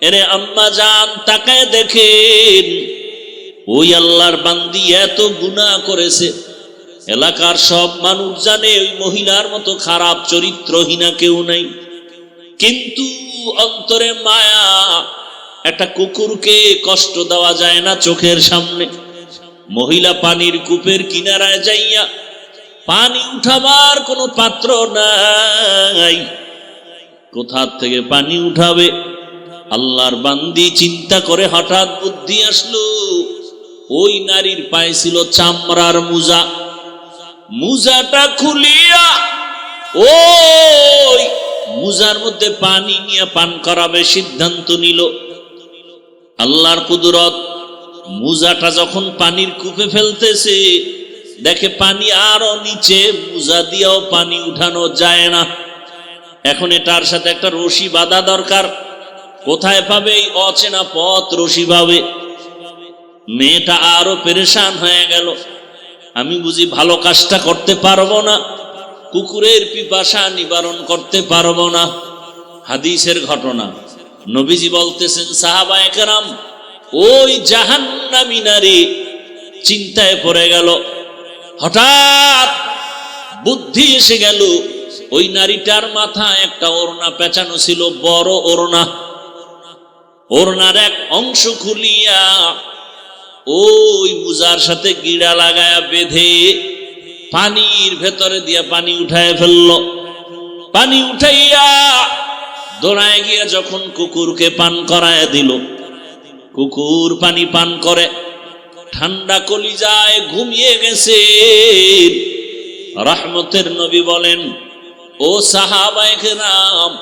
এরে আম্মা জান তাকায় দেখেন, ওই আল্লাহর বান্দি এত গুনাহ করেছে, এলাকার সব মানুষ জানে ওই মহিলার মতো খারাপ চরিত্রহীনা কেউ নাই, কিন্তু অন্তরে মায়া। একটা কুকুরকে কষ্ট দেওয়া যায় না চোখের সামনে। মহিলা পানির কূপের কিনারায় যাইয়া পানি উঠাবার কোনো পাত্র নাই, কোথা থেকে পানি উঠাবে? আল্লাহর বান্দি চিন্তা করে হঠাৎ বুদ্ধি আসলো, ওই নারীর পায়ে ছিল চামড়ার মুজা। মুজাটা খুলিয়া ওই মুজার মধ্যে পানি নিয়ে পান করাবে সিদ্ধান্ত নিল। আল্লাহর কুদরত, মুজাটা যখন পানির কূপে ফেলতেছে, দেখে পানি আরো নিচে, মুজা দিয়েও পানি উঠানো যায় না। এখন এটার সাথে একটা রশি বাঁধা দরকার। কোথায় পাবে এই অচেনা পথ রশি পাবে? মেয়েটা আরো পেরেশান হয়ে গেল, আমি বুঝি ভালো কাজটা করতে পারবো না, কুকুরের পিপাসা নিবারণ করতে পারবো না। হাদিসের ঘটনা, নবীজি বলতেছেন, সাহাবায়ে কেরাম ওই জাহান্নামী নারী চিন্তায় পড়ে গেল। হঠাৎ বুদ্ধি এসে গেল, ওই নারীটার মাথায় একটা ওড়না পেঁচানো ছিল, বড় ওড়না। ওড়নার এক অংশ খুলিয়া ওই মুজার সাথে গিড়া লাগায়া বেঁধে পানির ভেতরে দিয়া পানি উঠায় ফেলল। পানি উঠাইয়া দৌড়ায় গিয়া যখন কুকুরকে পান করায় দিল, কুকুর পানি পান করে ঠান্ডা কলিজায় ঘুমিয়ে গেছে। রহমতের নবী বলেন, ও সাহাবায়ে কেরাম,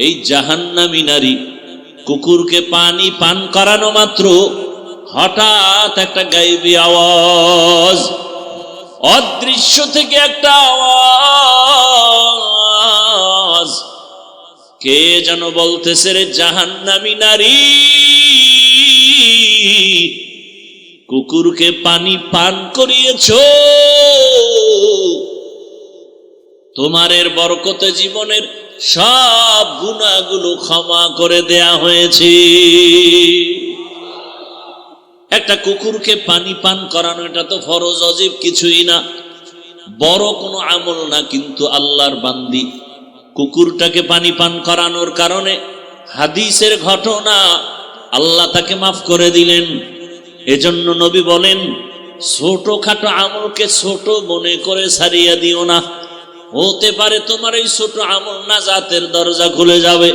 এই জাহান্নামী নারী কুকুরকে পানি পান করানো মাত্র হঠাৎ একটা গায়েবী আওয়াজ, অদৃশ্য থেকে একটা আওয়াজ, কে যেন বলতেছে, রে জাহান্নামী নারী, কুকুরকে পানি পান করিয়েছো, তোমার বরকতে জীবনের সব গুনাহগুলো ক্ষমা করে দেয়া হয়েছে। একটা কুকুরকে পানি পান করানো, এটা তো ফরজ ওয়াজিব কিছুই না, বড় কোনো আমল না, কিন্তু আল্লাহর বান্দি কুকুরটাকে পানি পান করানোর কারণে হাদিসের ঘটনা, আল্লাহ তাকে মাফ করে দিলেন। এজন্য নবী বলেন, ছোটখাটো আমলকে ছোট মনে করে ছাড়িয়ে দিও না, হতে পারে তোমার এই ছোট আমল নাজাতের দরজা খুলে যাবে।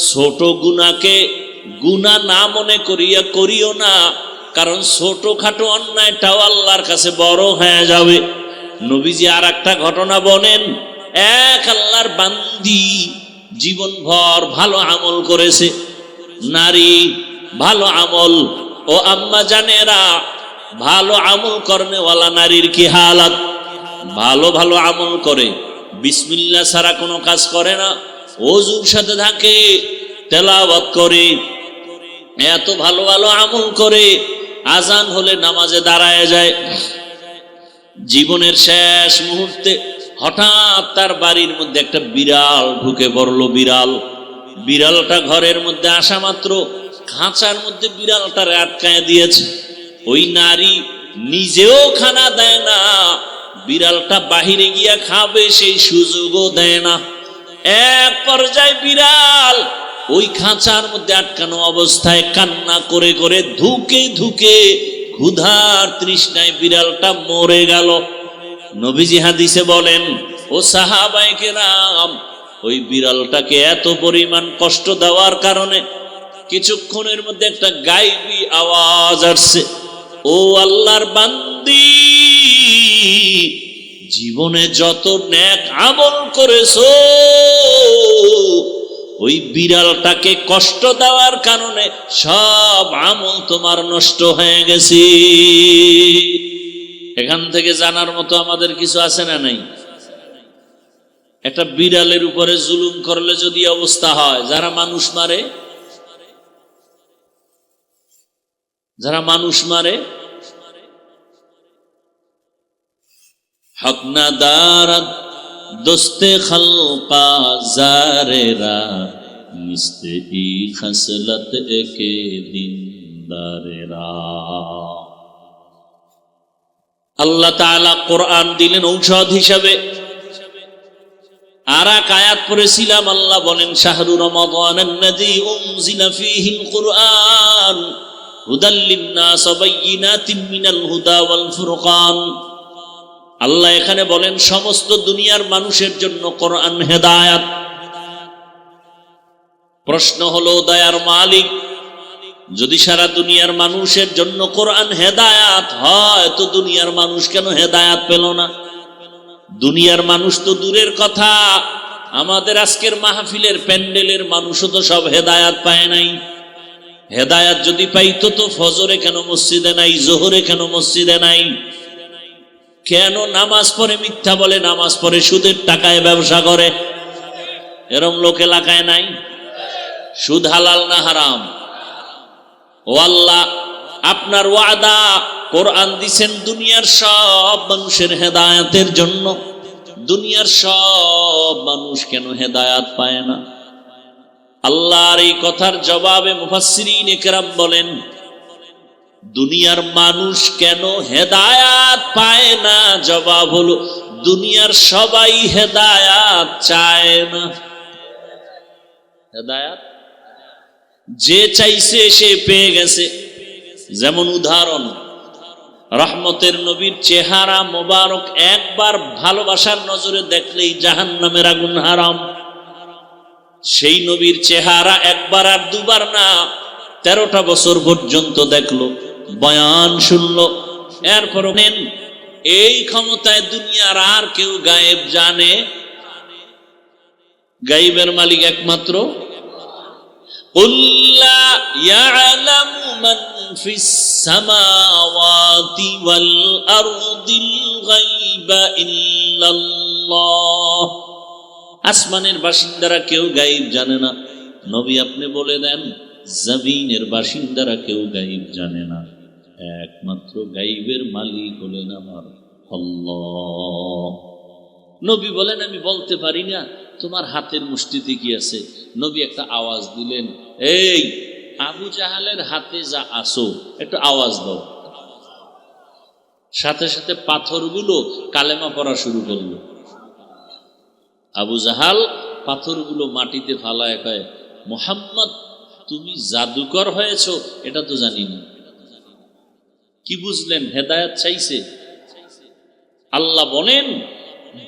ছোট গুনাহকে গুনাহ না মনে করিও না, কারণ ছোটখাটো অন্যায়টাও আল্লাহর কাছে বড় হয়ে যাবে। নবীজি আর একটা ঘটনা বলেন, এক আল্লাহর বান্দি জীবনভর ভালো আমল করেছে। নারী ভালো আমল, ও আম্মা জানেরা, ভালো আমল করনেওয়ালা নারীর কি হালাত? ভালো ভালো আমল করে, বিসমিল্লাহ ছাড়া কোনো কাজ করে না, ওযুর সাথে থাকে, তেলাওয়াত করে, এত ভালো ভালো আমল করে, আজান হলে নামাজে দাঁড়ায় যায়। জীবনের শেষ মুহূর্তে হঠাৎ তার বাড়ির মধ্যে একটা বিড়াল ঢুকে পড়লো। বিড়ালটা ঘরের মধ্যে আসা মাত্র খাঁচার মধ্যে বিড়ালটারে আটকায় দিয়েছে। ওই নারী নিজেও খানা দেয় না, বিড়ালটা বাহিরে গিয়া খাবে সেই সুযোগও দেয় না। এক পর্যায়ে বিড়াল ওই খাঁচার মধ্যে আটকানো অবস্থায় কান্না করে করে ধুকে ধুকে ক্ষুধার তৃষ্ণায় বিড়ালটা মরে গেল। নবীজি হাদিসে বলেন, ও সাহাবায়ে কেরাম, ওই বিড়ালটাকে এত পরিমাণ কষ্ট দেওয়ার কারণে কিছুক্ষণের মধ্যে একটা গায়েবী আওয়াজ আসছে, ও আল্লাহর বান্দি, জীবনে যত নেক আমল করেছো, ওই বিড়ালটাকে কষ্ট দেওয়ার কারণে সব আমল তোমার নষ্ট হয়ে গেছে। এখান থেকে জানার মতো আমাদের কিছু আছে না নাই? একটা বিড়ালের উপরে জুলুম করলে যদি অবস্থা হয়, যারা মানুষ মারে, হক না দারাত দোস্তে খালকা জারেরা, নিস্তে-ই খসলত একে দিনদারেরা। আল্লাহ তাআলা কোরআন দিলেন ঔষধ হিসাবে। আর এক আয়াত পড়েছিলাম, আল্লাহ বলেন শাহরু রমাদানাল্লাযী উনজিলা ফীহিল কুরআন হুদাল লিন-নাস ওয়া বাইয়িনাতিন মিনাল হুদা ওয়াল ফুরকান। আল্লাহ এখানে বলেন সমস্ত দুনিয়ার মানুষের জন্য কোরআন হেদায়েত। প্রশ্ন হলো, দয়ার মালিক যদি সারা দুনিয়ার মানুষের জন্য কোরআন হেদায়েত হয়, তো দুনিয়ার মানুষ কেন হেদায়েত পেল না? দুনিয়ার মানুষ তো দূরের কথা, আমাদের আজকের মাহফিলের প্যান্ডেলের মানুষও তো সব হেদায়েত পায় নাই। হেদায়েত যদি পাইতো তো ফজরে কেন মসজিদে নাই, জোহরে কেন মসজিদে নাই? কেন নামাজ পড়ে মিথ্যা বলে, নামাজ পড়ে সুদের টাকায় ব্যবসা করে? এরম লোক এলাকায় নাই? সুদ হালাল না হারাম? ও আল্লাহ, আপনার ওয়াদা, কোরআন দিছেন দুনিয়ার সব মানুষের হেদায়েতের জন্য। দুনিয়ার সব মানুষ কেন হেদায়েত পায় না? আল্লাহর এই কথার জবাবে মুফাসসিরিনে কেরাম বলেন, দুনিয়ার মানুষ কেন হেদায়েত পায় না? জবাব হলো, দুনিয়ার সবাই হেদায়েত চায় না। হেদায়েত যে চাইছে সে পেয়ে গেছে। যেমন উদাহরণ, রহমতের নবীর চেহারা মোবারক একবার ভালোবাসার নজরে দেখলেই জাহান্নামের আগুন হারাম। সেই নবীর চেহারা একবার আর দুবার না, 13টা বছর পর্যন্ত দেখলো, বয়ান শুনলো, এরপর এই ক্ষমতায় দুনিয়ার আর কেউ গায়েব জানে? গায়েবের মালিক একমাত্র قُلْ لَا يَعْلَمُ مَنْ فِي السَّمَاوَاتِ وَالْأَرْضِ الْغَيْبَ إِلَّا اللَّهُ। আসমানের বাসিন্দারা কেউ গায়েব জানে না। নবী আপনি বলে দেন, জমিনের বাসিন্দারা কেউ গায়েব জানে না। একমাত্র গায়েবের মালিক হলেন আমার আল্লাহ। নবী বলেন, আমি বলতে পারি না তোমার হাতের মুষ্টিতে কি আছে। নবী একটা আওয়াজ দিলেন, এই আবু জাহালের হাতে যা আসো একটু আওয়াজ দাও। সাথে সাথে পাথরগুলো কালেমা পড়া শুরু করলো। আবু জাহাল পাথরগুলো মাটিতে ফালায় কয়, মুহাম্মদ তুমি জাদুকর হয়েছো এটা তো জানি না। কি বুঝলেন? হেদায়েত চাইছে। আল্লাহ বলেন,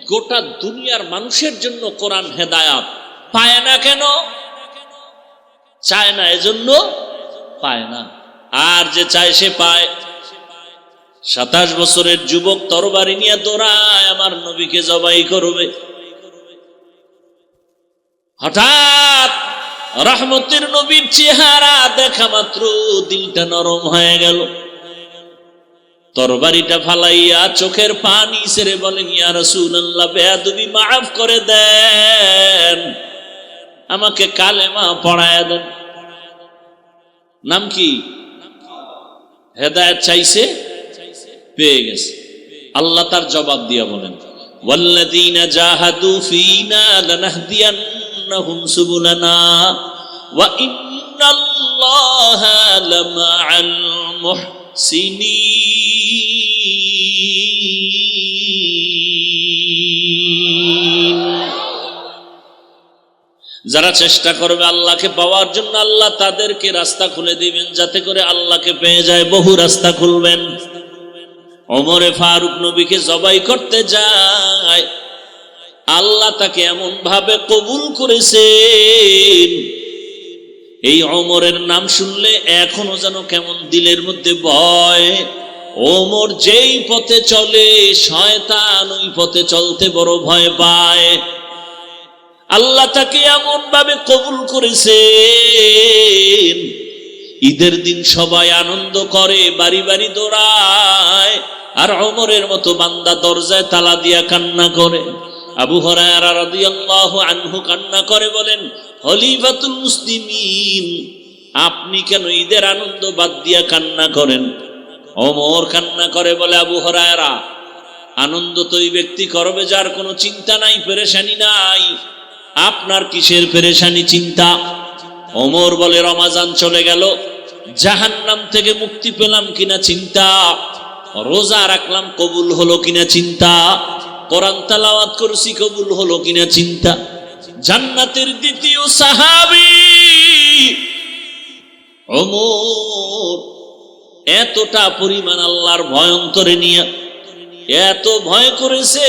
গোটা দুনিয়ার মানুষের জন্য কোরআন হেদায়েত পায় না। কেন চায় না? এজন্য পায় না। আর যে চায় সে পায়। 27 বছরের যুবক তরবারি নিয়ে দৌড়ায় আমার নবীকে জবাই করবে। হঠাৎ রহমতের নবীর চেহারা দেখা মাত্র দিলটা নরম হয়ে গেল। তরবারিটা ফালাইয়া চোখের পানি ছেড়ে বলেন, ইয়া রাসূলুল্লাহ, বেয়াদবি মাফ করে দেন, আমাকে কালেমা পড়ায়া দেন। নাম কি? হেদায়েত চাইছে, পেয়ে গেছে। আল্লাহ তার জবাব দিয়া বলেন, ওয়াল্লাযীনা জাহাদু ফীনা লানাহদিয়ান্নাহুম সুবুলানা ওয়া ইন্নাল্লাহা লামাআল মুহসিনিন। যারা চেষ্টা করবে আল্লাহকে পাওয়ার জন্য, আল্লাহ তাদেরকে রাস্তা খুলে দিবেন যাতে করে আল্লাহকে পেয়ে যায়। বহু রাস্তা খুলবেন। ওমরে ফারুক নবীকে জবাই করতে যায়, আল্লাহ তাকে এমন ভাবে কবুল করেছেন, এই ওমরের নাম শুনলে এখনো যেন কেমন দিলের মধ্যে ভয়। ওমর যেই পথে চলে শয়তান ওই পথে চলতে বড় ভয় পায়। আল্লাহ তাকে এমন ভাবে কবুল করেছেন, ঈদের দিন সবাই আনন্দ করে, বাড়ি বাড়ি দৌড়ায়, আর ওমরের মতো বান্দা দরজায় তালা দিয়া কান্না করে। আবু হুরায়রা রাদিয়াল্লাহু আনহু কান্না করে বলেন, খলিফাতুল মুসলিমিন, আপনি কেন ঈদের আনন্দ বাদ দিয়া কান্না করেন? ওমর কান্না করে বলে, আবু হুরায়রা, আনন্দ তো ওই ব্যক্তি করবে যার কোনো চিন্তা নাই, পেরেশানি নাই। আপনার কিসের পেরেশানি, চিন্তা? ওমর বলে রমাজান চলে গেল, জাহান্নাম থেকে মুক্তি পেলাম কিনা চিন্তা, রোজা রাখলাম কবুল হলো কিনা চিন্তা, কোরআন তেলাওয়াত করছি কবুল হলো কিনা চিন্তা। জান্নাতের দ্বিতীয় সাহাবী ওমর এতটা পরিমাণ আল্লাহর ভয় অন্তরে নিয়ে এত ভয় করেছে,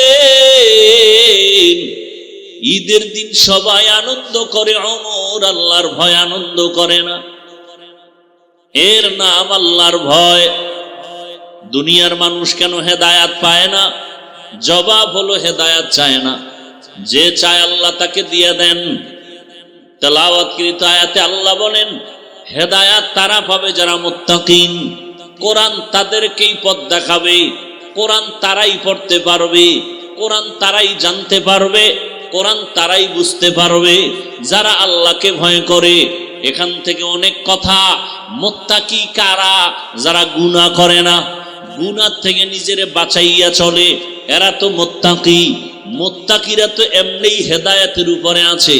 ঈদের দিন সবাই আনন্দ করে, ওমর আল্লাহর ভয় আনন্দ করে না। এর নাম আল্লাহর ভয়। দুনিয়ার মানুষ কেন হেদায়াত পায় না? জবাব হলো হেদায়াত চায় না। যে চায় আল্লাহ তাকে দিয়ে দেন। তেলাওয়াতকৃত আয়াতে আল্লাহ বলেন হেদায়াত তারা পাবে যারা মুত্তাকিন। কোরআন তাদেরকেই পথ দেখাবে, কোরআন তারাই পড়তে পারবে, কোরআন তারাই জানতে পারবে, কোরআন তারাই বুঝতে পারবে যারা আল্লাহকে ভয় করে। এখান থেকে অনেক কথা। মুত্তাকি কারা? যারা গুনাহ করে না, গুনাহ থেকে নিজেরে বাঁচাইয়া চলে, এরা তো মুত্তাকি। মুত্তাকিরা তো এমনিই হেদায়েতের উপরে আছে,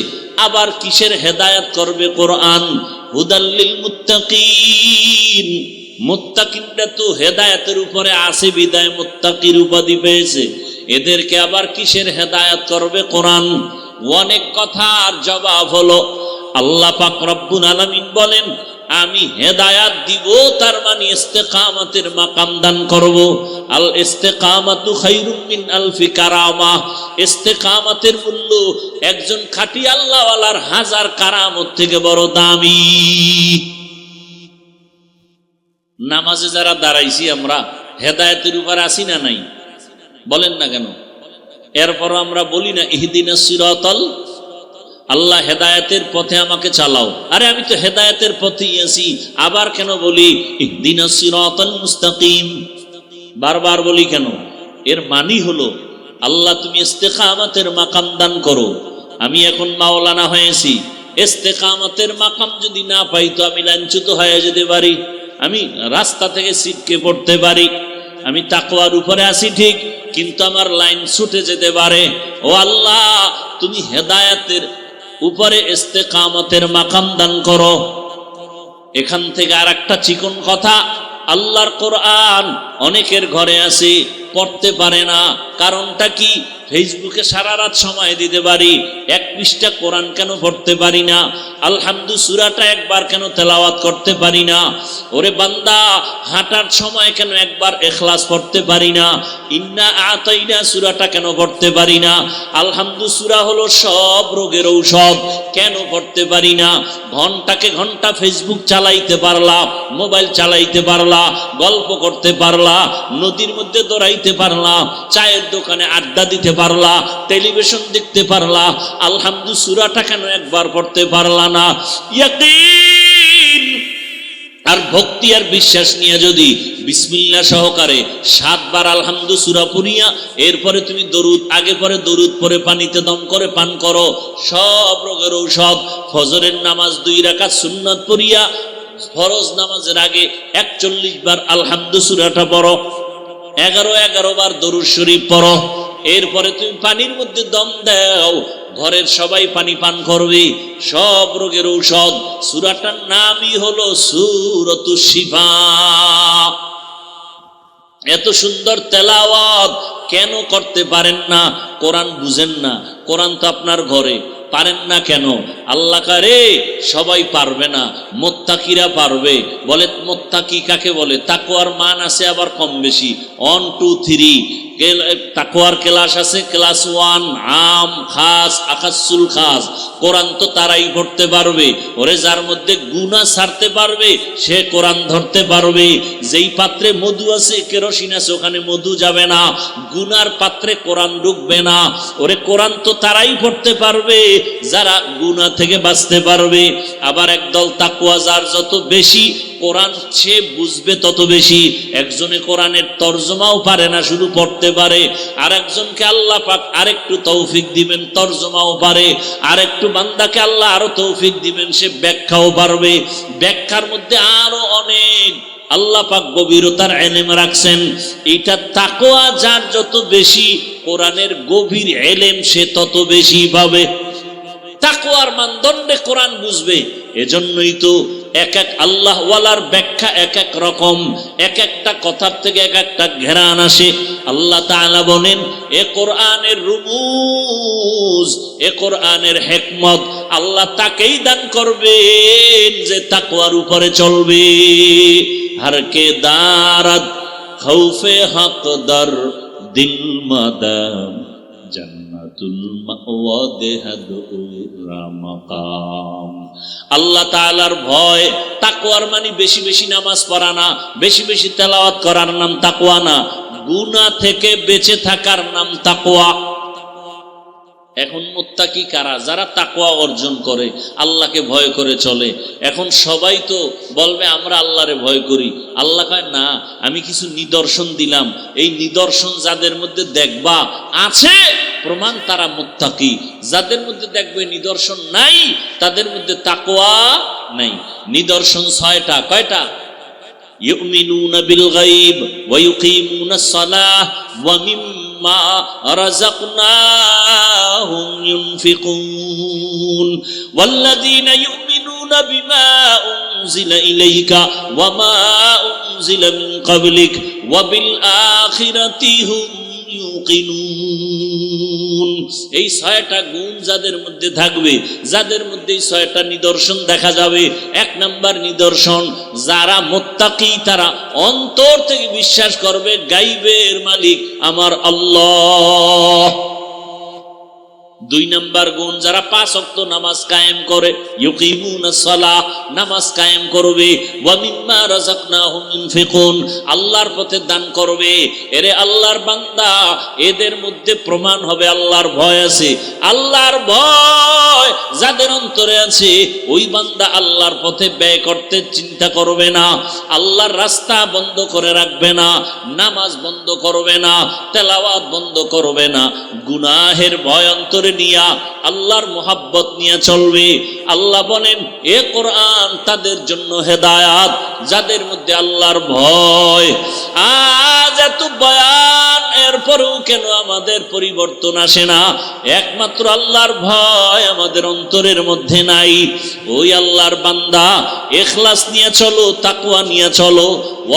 আবার কিসের হেদায়েত করবে? কোরআন। হুদাল্লিল মুত্তাকিন, মুত্তাকিনরা তো হেদায়েতের উপরে আছে বিদায় মুত্তাকির উপাধি পেয়েছে, এদেরকে আবার কিসের হেদায়েত করবে? কোরআন। অনেক কথার জবাব হলো আল্লাহ পাক রব্বুল আলামিন বলেন আমি হেদায়াত দিব, তার মানে ইস্তেকামতের মাকাম দান করব। আল ইস্তেকামাতু খায়রুম মিন আলফি কারামা। ইস্তেকামতের মূল্য একজন খাঁটি আল্লাহওয়ালার 1000 কারামত থেকে বড় দামি। নামাজে যারা দাঁড়াইছি আমরা হেদায়েতের উপর আছি না নাই? বলেন না কেন? এরপর আমরা বলি না ইহদিনাস সিরাতাল, আল্লাহ হেদায়েতের পথে আমাকে চালাও। আরে আমি তো হেদায়েতের পথেই আছি, আবার কেন বলি ইহদিনাস সিরাতাল মুস্তাকিম? বারবার বলি কেন? এর মানি হলো আল্লাহ তুমি ইস্তেকামতের মাকাম দান করো। আমি এখন মাওলানা হয়েছি, ইস্তেকামতের মাকাম যদি না পাই তো আমি লাঞ্ছিত হয়ে যেতে পারি, আমি রাস্তা থেকে ছিটকে পড়তে পারি। আমি তাকওয়ার উপরে আছি ঠিক, কিন্তু আমার লাইন ছুটে যেতে পারে। ও আল্লাহ তুমি হেদায়েতের উপরে ইস্তেকামতের মাকাম দান করো। এখান থেকে আর একটা চিকন কথা, আল্লাহর কোরআন অনেকের ঘরে আছে, পড়তে পারে না। কারণটা কি? ফেসবুকে সারা রাত সময় দিতে পারি, 1 পৃষ্ঠা কোরআন কেন পড়তে পারি না? আলহামদু সূরাটা একবার কেন তেলাওয়াত করতে পারি না? ওরে বান্দা হাঁটার সময় কেন একবার ইখলাস পড়তে পারি না? ইন্না আতাইনা সূরাটা কেন পড়তে পারি না? আলহামদু সূরা হলো সব রোগের ঔষধ, কেন পড়তে পারি না? ঘন্টাকে ঘন্টা ফেসবুক চালাইতে পারলা, মোবাইল চালাইতে পারলা, গল্প করতে পারলা, নদীর মধ্যে দৌড়াইতে পারলা, চায়ের দোকানে আড্ডা দিতে পারলা, টেলিভিশন দেখতে পারলা, আলহামদু সূরাটা কেন একবার পড়তে পারলা না? ইয়াকিন আর ভক্তি আর বিশ্বাস নিয়ে যদি বিসমিল্লাহ সহকারে 7 বার আলহামদু সূরা পড়িয়া এরপরে তুমি দরুদ আগে পরে দরুদ পরে পানিতে দম করে পান করো, সব রোগের ঔষধ। ফজরের নামাজ 2 রাকাত সুন্নাত পড়িয়া ফরজ নামাজের আগে 41 বার আলহামদু সূরাটা পড়ো, 11 বার দরুদ শরীফ পড়ো। এরপরে তুমি পানির মধ্যে দম দাও, ঘরের সবাই পানি পান করবে, সব রোগের ঔষধ। সূরাটার নামই হলো সূরাতুশ শিফা। এত সুন্দর তেলাওয়াত কেন করতে পারেন না? কোরআন বুঝেন না। কোরআন তো আপনার ঘরে, পারেন না কেন? আল্লাহ কারে সবাই পারবে না, মুত্তাকিরা পারবে। বলে মুত্তাকি কাকে বলে? তাকওয়ার মান আছে আবার কম বেশি, 1 2 3 তাকওয়ার ক্লাস আছে, ক্লাস 1 আম খাস আকাসুল খাস। কোরআন তো তারাই পড়তে পারবে। ওরে যার মধ্যে গুনাহ ছাড়তে পারবে সে কোরআন ধরতে পারবে। যেই পাত্রে মধু আছে কেরোসিন আছে ওখানে মধু যাবে না, গুনার পাত্রে কোরআন ঢুকবে না। ওরে কোরআন তো তারাই পড়তে পারবে যারা গুনাহ থেকে বাঁচতে পারবে। আবার একদল তাকওয়া যার যত বেশি কোরআন সে বুঝবে তত বেশি। একজনে কোরআনের তরজমাও পারে না, শুধু পড়তে পারে। আর একজনকে আল্লাহ পাক আরেকটু তৌফিক দিবেন, তরজমাও পারে। আরেকটু বান্দাকে আল্লাহ আরো তৌফিক দিবেন, সে ব্যাখ্যাও পারবে। ব্যাখ্যার মধ্যে আরো অনেক আল্লাহ পাক গভীরতার ইলম রাখছেন। এটা তাকওয়া যার যত বেশি, কোরআনের গভীর ইলম সে তত বেশি পাবে। তাকওয়ার মানদণ্ডে কোরআন বুঝবে। এজন্যই তো এক এক আল্লাহ ওয়ালার ব্যাখ্যা এক এক রকম, এক একটা কথার থেকে এক একটা ঘেরান আসে। আল্লাহ তাআলা বলেন, এ কোরআনের রুমুজ, এ কোরআনের হিকমত আল্লাহ তাকেই দান করবেন যে তাকওয়ার উপরে চলবে। हर के दारद खौफे हक दर दिल मदम जन्नतुल मावा देहद मकाम। আল্লাহ তাআলার ভয়, তাকওয়ার মানে বেশি বেশি নামাজ পড়া না, বেশি বেশি তেলাওয়াত করার নাম তাকওয়া না, গুনাহ থেকে বেঁচে থাকার নাম তাকওয়া। এখন মুত্তাকি কারা? যারা তাকওয়া অর্জন করে, আল্লাহকে ভয় করে চলে। এখন সবাই তো বলবে আমরা আল্লাহরে ভয় করি। আল্লাহ কয় না, আমি কিছু নিদর্শন দিলাম, এই নিদর্শন যাদের মধ্যে দেখবা আছে প্রমাণ তারা মুত্তাকি। যাদের মধ্যে দেখবে নিদর্শন নাই তাদের মধ্যে তাকওয়া নাই। নিদর্শন 6টা। কয়টা? يؤمنون بالغيب ويقيمون الصلاة ومما رزقناهم ينفقون والذين يؤمنون بما أنزل إليك وما أنزل من قبلك وبالآخرة هم ইউকিনুন। এই 6টা গুণ যাদের মধ্যে থাকবে, যাদের মধ্যে এই 6টা নিদর্শন দেখা যাবে। 1 নাম্বার নিদর্শন, যারা মুত্তাকি তারা অন্তর থেকে বিশ্বাস করবে গায়বের মালিক আমার আল্লাহ। 2 নাম্বার গুণ, যারা 5 ওয়াক্ত নামাজ কায়েম করে, ইউকিমুনাস সালাহ, নামাজ কায়েম করবে, ওয়া মিম্মা রাযাকনাহুম ইউনফিকুন, আল্লাহর পথে দান করবে। এরে আল্লাহর বান্দা, এদের মধ্যে প্রমাণ হবে আল্লাহর ভয় আছে। আল্লাহর ভয় যাদের অন্তরে আছে, ওই বান্দা আল্লাহর পথে ব্যয় করতে চিন্তা করবে না, আল্লাহর রাস্তা বন্ধ করে রাখবে না, নামাজ বন্ধ করবে না, তেলাওয়াত বন্ধ করবে না, গুনাহের ভয় অন্তরে নিয়া আল্লাহর মোহাব্বত নিয়ে চলবে। আল্লাহ বলেন, এ কোরআন তাদের জন্য হেদায়াত যাদের মধ্যে আল্লাহর ভয়। আজ এত বয়ান, এরপরেও কেন আমাদের পরিবর্তন আসে না? একমাত্র আল্লাহর ভয় আমাদের অন্তরের মধ্যে নাই। ওই আল্লাহর বান্দা ইখলাস নিয়ে চলো, তাকওয়া নিয়ে চলো,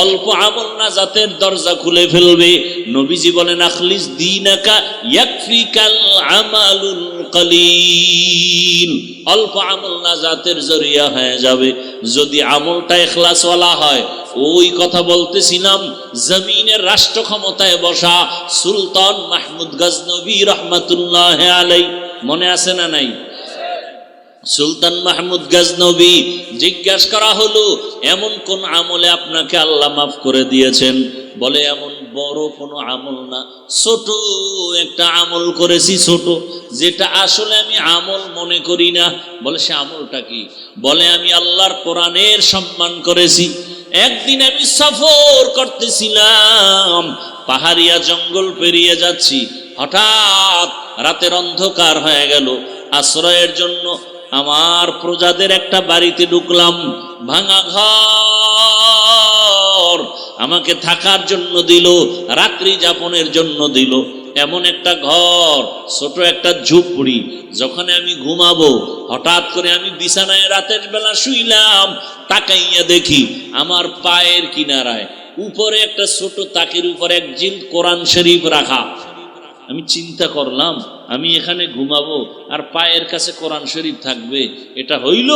অল্প আমল নাজাতের দরজা খুলে ফেলবে। নবীজি বলেন, আখলিস দীনাকা ইয়াকফিকাল আমালুল কলিল। অল্প আমল নাজাতের জরিয়া হয়ে যাবে যদি আমলটা ইখলাস ওয়ালা হয়। ওই কথা বলতেছিলাম, জমিনের রাষ্ট্র ক্ষমতায় বসা সুলতান মাহমুদ গজনবী রহমাতুল্লাহ আলাইহি, মনে আছে না নাই? সুলতান মাহমুদ গজনবী জিজ্ঞাসা করা হলো, এমন কোন আমলে আপনাকে আল্লাহ মাফ করে দিয়েছেন? বলে, এমন বড় কোনো আমল না, ছোট একটা আমল করেছি, ছোট, যেটা আসলে আমি আমল মনে করি না। বলে, সে আমলটা কি? বলে, আমি আল্লাহর কোরআনের সম্মান করেছি। একদিন আমি সফর করতেছিলাম, পাহাড়িয়া জঙ্গল পেরিয়ে যাচ্ছি, হঠাৎ রাতের অন্ধকার হয়ে গেল। আশ্রয়ের জন্য আমার প্রজাদের একটা বাড়িতে ঢুকলাম, ভাঙা ঘর আমাকে থাকার জন্য দিল, রাত্রি যাপনের জন্য দিল। এমন একটা ঘর, ছোট একটা ঝুপড়ি। যখন আমি ঘুমাবো, হঠাৎ করে আমি বিছানায় রাতের বেলা শুইলাম, তাকাইয়া দেখি আমার পায়ের কিনারায় উপরে একটা ছোট তাকের উপরে এক জিলদ কোরআন শরীফ রাখা। আমি চিন্তা করলাম, আমি এখানে ঘুমাবো আর পায়ের কাছে কোরআন শরীফ থাকবে, এটা হইল?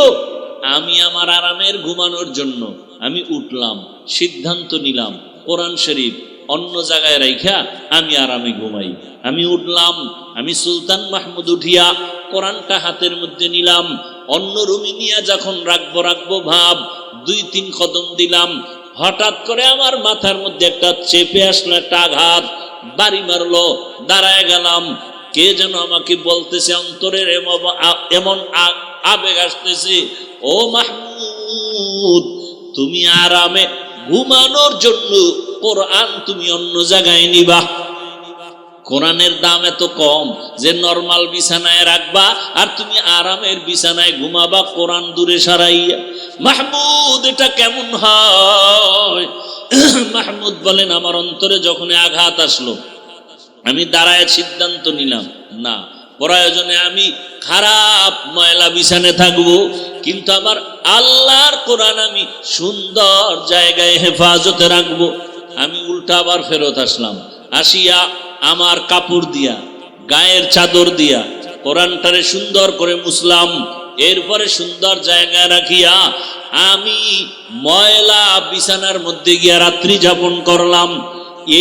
আমি আমার আরামের ঘুমানোর জন্য আমি উঠলাম, সিদ্ধান্ত নিলাম কোরআন শরীফ অন্য জায়গায় রাইখা আমি আরামে ঘুমাই। আমি উঠলাম, আমি সুলতান মাহমুদ উঠিয়া কোরআনটা হাতের মধ্যে নিলাম, অন্য রুমে নিয়ে যখন রাখবো ভাব, 2-3 কদম দিলাম, হঠাৎ করে আমার মাথার মধ্যে একটা চেপে আসলো, একটা আঘাত বাড়ি মারলো। দাঁড়ায় গেলাম, কে যেন আমাকে বলতেছে, অন্তরের এমন আবেগ আসতেছে, ও মাহমুদ, তুমি আরামে ঘুমানোর জন্য কোরআন তুমি অন্য জায়গায় নিবা। কোরআনের দাম এত কম যে নরমাল বিছানায় রাখবা আর তুমি আরামের বিছানায় ঘুমাবা কোরআন দূরে সরাইয়া। মাহমুদ, এটা কেমন হয়? মাহমুদ বলেন, আমার অন্তরে যখন আঘাত আসলো, আমি দাঁড়ায় সিদ্ধান্ত নিলাম, না, প্রয়োজনে আমি খারাপ ময়লা বিছানে থাকবো, কিন্তু আমার আল্লাহর কোরআন আমি সুন্দর জায়গায় হেফাজতে রাখবো। আমি উল্টা আবার ফেরত আসলাম, আসিয়া আমার কাপড় দিয়া, গায়ের চাদর দিয়া কোরআনটারে সুন্দর করে মুছলাম, এরপরে সুন্দর জায়গায় রাখিয়া আমি ময়লা বিছানার মধ্যে গিয়া রাত্রি যাপন করলাম।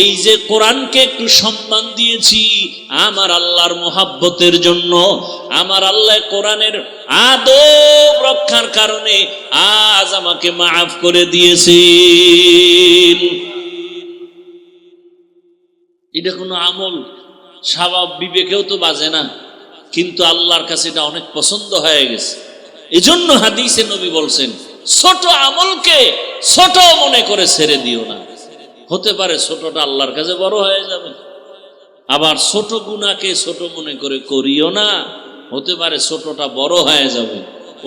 এই যে কোরআনকে একটু সম্মান দিয়েছি আমার আল্লাহর মোহাব্বতের জন্য, আমার আল্লাহ কোরআনের আদব রক্ষার কারণে আজ আমাকে মাফ করে দিয়েছেন। এটা কোনো আমল স্বভাব বিবেকেও তো বাজে না, কিন্তু আল্লাহর কাছে এটা অনেক পছন্দ হয়ে গেছে। এজন্য হাদিসে নবী বলছেন, ছোট আমলকে ছোট মনে করে ছেড়ে দিও না। হতে পারে ছোটটা আল্লাহর কাছে বড় হয়ে যাবে, আবার ছোট গুনাহকে ছোট মনে করে করিও না, হতে পারে ছোটটা বড় হয়ে যাবে।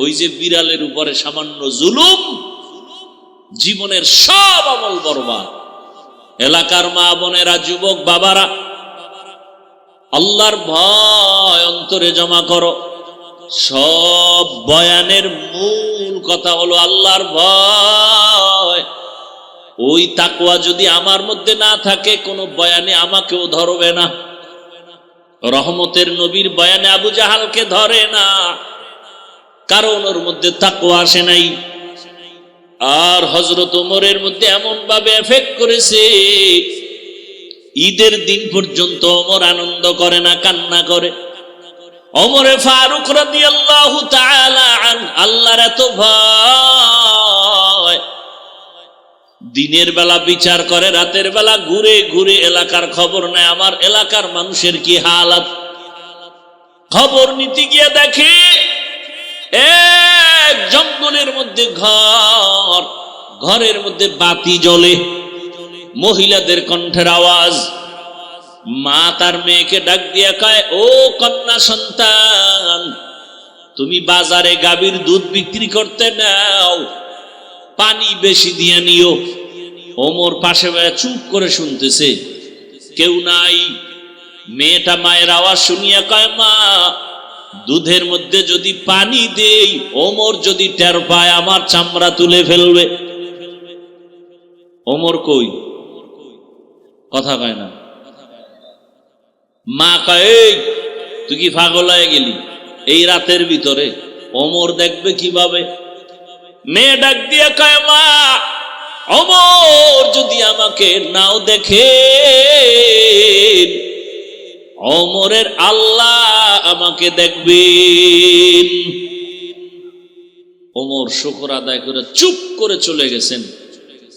ওই যে বিড়ালের উপরে সামান্য জুলুম, জীবনের সব আমল বরবাদ। এলাকার মা বোনেরা, যুবক বাবারা, আল্লাহর ভয় অন্তরে জমা করো। সব বয়ানের মূল কথা হলো আল্লাহর ভয়। ওই তাকওয়া যদি আমার মধ্যে না থাকে, কোনো বয়ানে আমাকেও ধরবে না। রহমতের নবীর বয়ানে আবু জাহালকে ধরে না, কারণ ওর মধ্যে তাকওয়া আসে নাই। আর হযরত ওমরের মধ্যে এমন ভাবে এফেক্ট করেছে, ঈদের দিন পর্যন্ত ওমর আনন্দ করে না, কান্না করে। ওমরে ফারুক রাদিয়াল্লাহু তাআলা আনহু, আল্লাহর এত ভয়, দিনের বেলা বিচার করে, রাতের বেলা ঘুরে ঘুরে এলাকার খবর নেয়, আমার এলাকার মানুষের কি হালাত। খবর নিতে গিয়ে দেখে এক জঙ্গলের মধ্যে ঘর, ঘরের মধ্যে বাতি জ্বলে, মহিলাদের কণ্ঠের আওয়াজ। মা তার মেয়েকে ডাক দিয়া কয়, ও কন্যা সন্তান, তুমি বাজারে গাভীর দুধ বিক্রি করতে নাও, পানি বেশি দিয়ে নিও। ওমর পাশে চুপ করে শুনতেছে, কেউ নাই। মেয়েটা মায়ের আওয়াজ শুনিয়া কয়, মা, দুধের মধ্যে যদি পানি দেই, ওমর যদি টের পায় আমার চামড়া তুলে ফেলবে। ওমর কই? কথা কয় না। মা কয়, এই তুই কি পাগল হয়ে গেলি? এই রাতের ভিতরে ওমর দেখবে কিভাবে? মেয়ে ডাক দিয়ে কয়, মা, ওমর যদি আমাকে নাও দেখে, ওমরের আল্লাহ আমাকে দেখবেন। ওমর শুকর আদায় করে চুপ করে চলে গেছেন।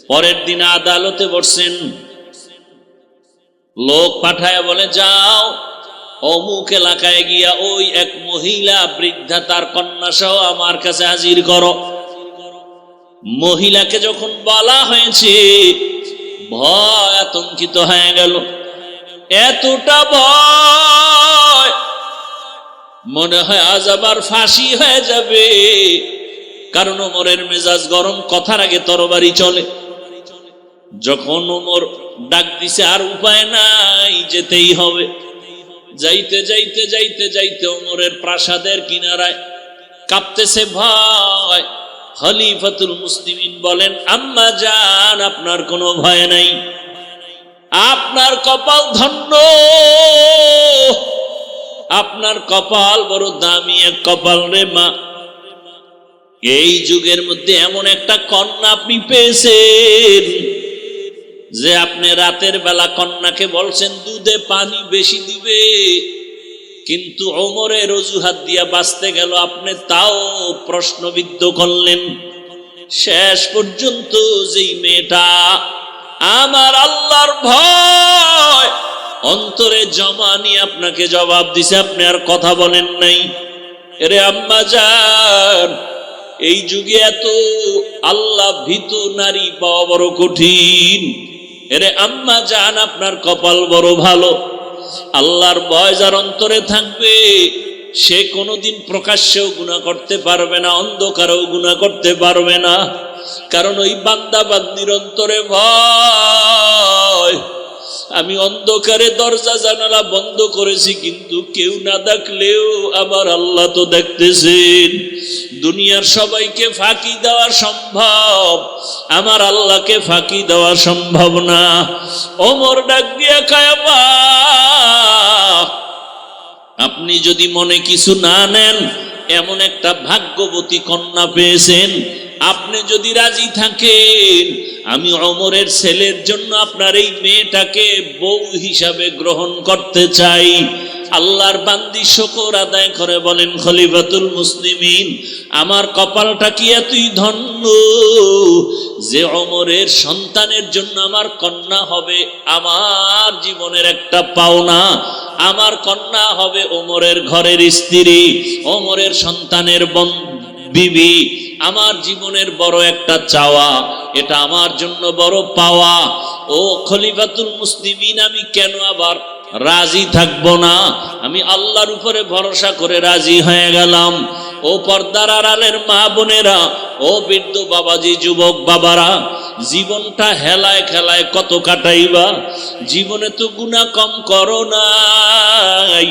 পরের দিন আদালতে বসছেন, লোক পাঠায় বলে, যাও অমুক এলাকায় গিয়া ওই এক মহিলা বৃদ্ধা তার কন্যা সহ আমার কাছে হাজির করো। মহিলাকে যখন বলা হয়েছে, ভয় আতঙ্কিত হয়ে গেল। এতটা ভয়, মনে হয় আজ আবার ফাঁসি হয়ে যাবে, কারণ ওমরের মেজাজ গরম, কথার আগে তরবারি চলে। যখন ওমর ডাক দিছে, আর উপায় নাই, যেতেই হবে। যাইতে যাইতে যাইতে যাইতে ওমরের প্রাসাদের কিনারায় কাঁপতেছে ভয়। খলিফাতুল মুসলিমিন বলেন, আম্মা জান, আপনার কোনো ভয় নাই, আপনার কপাল ধন্য, আপনার কপাল বড় দামি এক কপাল রে মা। এই যুগের মধ্যে এমন একটা কন্যা আপনি পেয়েছেন যে আপনি রাতের বেলা কন্যাকে বলছেন দুধে পানি বেশি দিবে, কিন্তু ওমরের অজুহাত দিয়া বাঁচতে গেল, আপনি তাও প্রশ্নবিদ্ধ করলেন। শেষ পর্যন্ত যেই মেয়েটা আমার আল্লাহর ভয় অন্তরে জমা নিয়ে আপনাকে জবাব দিছে, আপনি আর কথা বলেন নাই। এরে আম্মা জান, এই যুগে এত আল্লাহ ভীত নারী পাওয়া বড় কঠিন। এরে আম্মা জান, আপনার কপাল বড় ভালো। আল্লাহর ভয় যার অন্তরে থাকবে, সে কোনোদিন প্রকাশ্যেও গুনাহ করতে পারবে না, অন্ধকারেও গুনাহ করতে পারবে না, কারণ ওই বান্দা বান্দির অন্তরে ভয়। আমি অন্ধকারে দরজা জানালা বন্ধ করেছি, কিন্তু কেউ না দেখলেও আমার আল্লাহ তো দেখতেছেন। দুনিয়ার সবাইকে ফাঁকি দেওয়া সম্ভব, আমার আল্লাহকে ফাঁকি দেওয়া সম্ভব না। ওমর ডাক দিয়া কয়, আব্বা, আপনি যদি মনে কিছু না নেন, এমন একটা ভাগ্যবতী কন্যা পেয়েছেন, আপনি যদি রাজি থাকেন, আমি ওমরের ছেলের জন্য আপনার এই মেয়েটাকে বউ হিসাবে গ্রহণ করতে চাই। আল্লাহর বান্দি শুকর আদায় করে বলেন, খলিফাতুল মুসলিমিন, আমার কপালটা কি এতই ধন্য যে ওমরের সন্তানের জন্য আমার কন্যা হবে আমার জীবনের একটা পাওনা। আমার কন্যা হবে ওমরের ঘরের স্ত্রী, ওমরের সন্তানের বিবি। আমার জীবনের বড় একটা চাওয়া, এটা আমার জন্য বড় পাওয়া। ও খলিফাতুল মুসলিমিন, আমি কেন আবার রাজি থাকবো না? আমি আল্লাহর উপরে ভরসা করে রাজি হয়ে গেলাম। ও পর্দার আড়ালের মা বোনেরা, ও বৃদ্ধ বাবাজি, যুবক বাবারা, জীবনটা হেলায় খেলায় কত কাটাইবা? জীবনে তো গুনাহ কম করো নাই।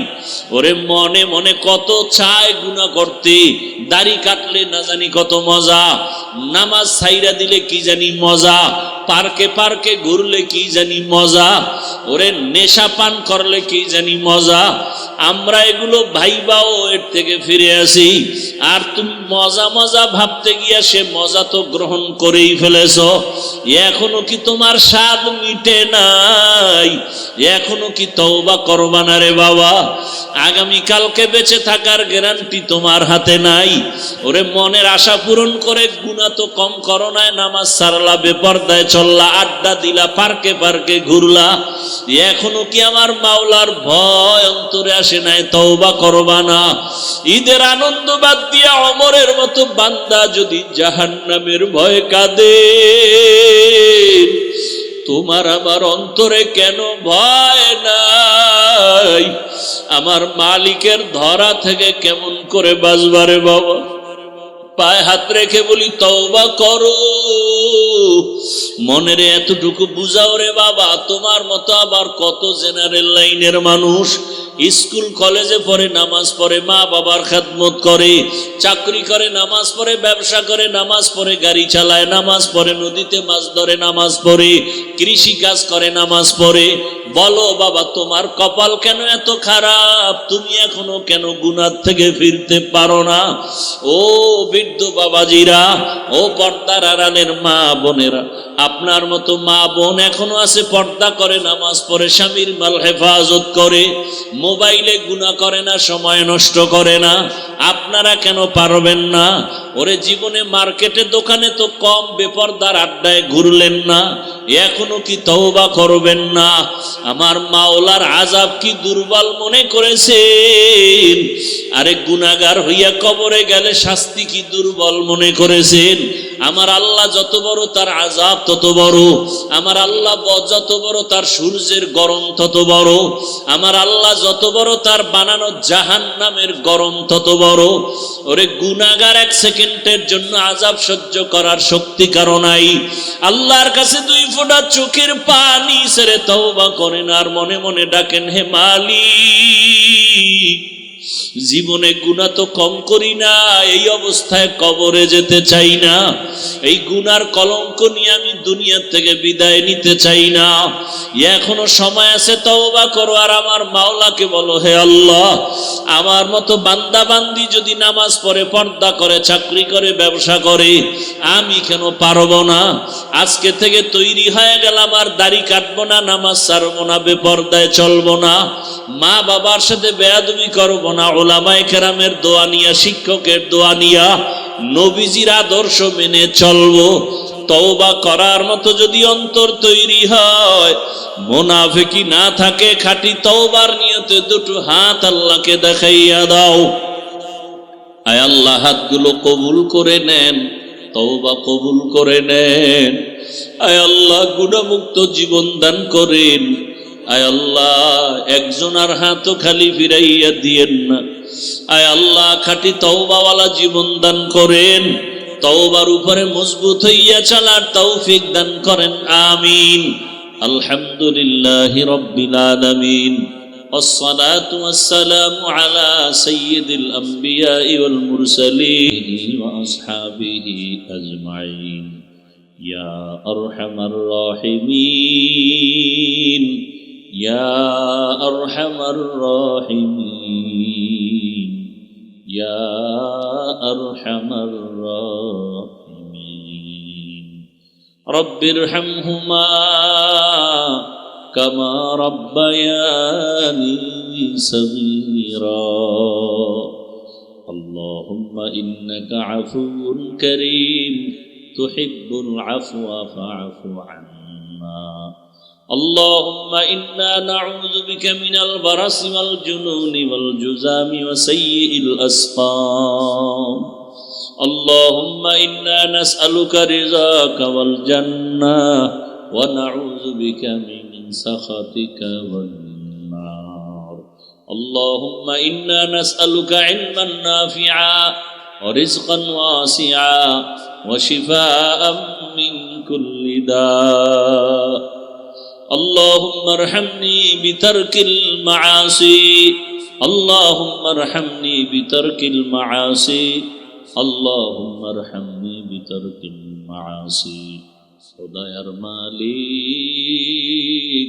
ওরে মনে মনে কত চায় গুনাহ করতে, দাড়ি কাটলে না জানি কত মজা, নামাজ ছাইরা দিলে কি জানি মজা, পার্কে পার্কে ঘুরলে কি জানি মজা, ওরে নেশা পান করলে কি জানি মজা। আমরা এগুলো ভাইবাও এর থেকে ফিরে আসি, আর তুমি মজা মজা ভাবতে গিয়া সে মজা তো গ্রহণ করেই ফেলেছ। এখনো কি তোমার স্বাদ মিটে নাই? এখনো কি তওবা করবা না রে বাবা? আগামীকালকে বেঁচে থাকার গ্যারান্টি তোমার হাতে নাই। ওরে মনের আশা পূরণ করে গুনাহ তো কম করো নাই, নামাজ ছাড়লা, বেপরদায় চললা, আড্ডা দিলা, পার্কে পার্কে ঘুরলা, এখনো কি আমার মাওলার ভয় অন্তরে আসে নাই? তওবা করবা না? ঈদের আনন্দ বাদ দিয়া ওমরের মতো বান্দা যদি জাহান্নামের ভয় কাঁদে, তোমার আমার অন্তরে কেন ভয় নাই? আমার মালিকের ধরা থেকে কেমন করে বাঁচবারে বাবা? পায়ে হাত রেখে বলি, তওবা করো। মনের এতটুকু বুঝাও রে বাবা। তোমার মতো আবার কত জেনারেল লাইনের মানুষ স্কুল কলেজে পড়ে, নামাজ পড়ে, মা বাবার খেদমত করে, চাকরি করে, নামাজ পড়ে, ব্যবসা করে, নামাজ পড়ে, গাড়ি চালায়, নামাজ পড়ে, নদীতে মাছ ধরে, নামাজ পড়ে, কৃষি কাজ করে, নামাজ পড়ে। বলো বাবা, তোমার কপাল কেন এত খারাপ? তুমি এখনো কেন গুনাহ থেকে ফিরতে পারো না? ও বৃদ্ধ বাবাজিরা, ও পর্দার আড়ালের মা বোনেরা, আপনার মতো মা বোন এখনো আছে, পর্দা করে, নামাজ পড়ে, স্বামীর মাল হেফাজত করে, মোবাইলে গুনাহ করে না, সময় নষ্ট করে না। আপনারা কেন পারবেন না? ওরে জীবনে মার্কেটে দোকানে তো কম বেপরদার আড্ডায় ঘুরলেন না, এখনো কি তওবা করবেন না? আমার মাওলার আযাব কি দুর্বল মনে করেছেন? আরে গুনাহগার হইয়া কবরে গেলে শাস্তি কি দুর্বল মনে করেছেন? আমার আল্লাহ যত বড়, তার আযাব তত বড়। আমার আল্লাহ যত বড়, তার সূর্যের গরম তত বড়। আমার আল্লাহ যত বড়, তার বানানো জাহান্নামের গরম তত বড়। ওরে গুনাহগার এক সেকেন্ডের জন্য আযাব সহ্য করার শক্তি কারো নাই। আল্লাহর কাছে দুই ফোঁটা চোখের পানি ছেড়ে তওবা করেন আর মনে মনে ডাকেন, হে মালিক, জীবনে গুনাহ তো কম করি না, এই অবস্থায় কবরে যেতে চাই না। এই গুনার কলঙ্ক নিয়ে আমি দুনিয়া থেকে বিদায় নিতে চাই না। এখনো সময় আছে, তওবা করো। আর আমার মাওলাকে বলো, হে আল্লাহ, আমার মতো বান্দা বান্দি যদি নামাজ পড়ে, পর্দা করে, চাকরি করে, ব্যবসা করে, আমি কেন পারবো না? আজকে থেকে তৈরি হয়ে গেলাম, আর দাড়ি কাটবো না, নামাজ ছাড়বো না, বেপর্দায় চলবো না, মা বাবার সাথে বেয়াদবি করবো না, উলামায়ে কেরামের দোয়া নিয়া, শিক্ষকের দোয়া নিয়া, নবীজির আদর্শ মেনে চলবো। তওবা করার মতো যদি অন্তর তৈরি হয়, মুনাফিকি না থাকে, খাঁটি তওবার নিয়তে দুটো হাত আল্লাহকে দেখাইয়া দাও। আয় আল্লাহ, হাতগুলো কবুল করে নেন, তওবা কবুল করে নেন। আয় আল্লাহ, গুনাহমুক্ত জীবন দান করেন। আয় আল্লাহ, একজনের হাতও খালি ফিরাইয়া দিয়েন না। আয় আল্লাহ, খাঁটি তওবাওয়ালা জীবন দান করেন। তওবার উপরে মজবুত হইয়া চলার তৌফিক দান করেন, আমিন। الحمد لله رب العالمين والصلاة والسلام على سيد الأنبياء والمرسلين وأصحابه أجمعين يا أرحم الراحمين يا أرحم الراحمين يا أرحم الراحمين رب ارحمهما كما ربياني صغيرا اللهم إنك عفو كريم تحب العفو فاعف عنا اللهم إنا نعوذ بك من البرص والجنون والجذام وسيء الأسقام اللهم إنا نسألك رضاك والجنة ونعوذ بك من سخطك والنار اللهم إنا نسألك علما نافعا ورزقا واسعا وشفاء من كل داء اللهم ارحمني بترك المعاصي اللهم ارحمني بترك المعاصي اللهم ارحمني بترك المعاصي খোদায়ার মালিক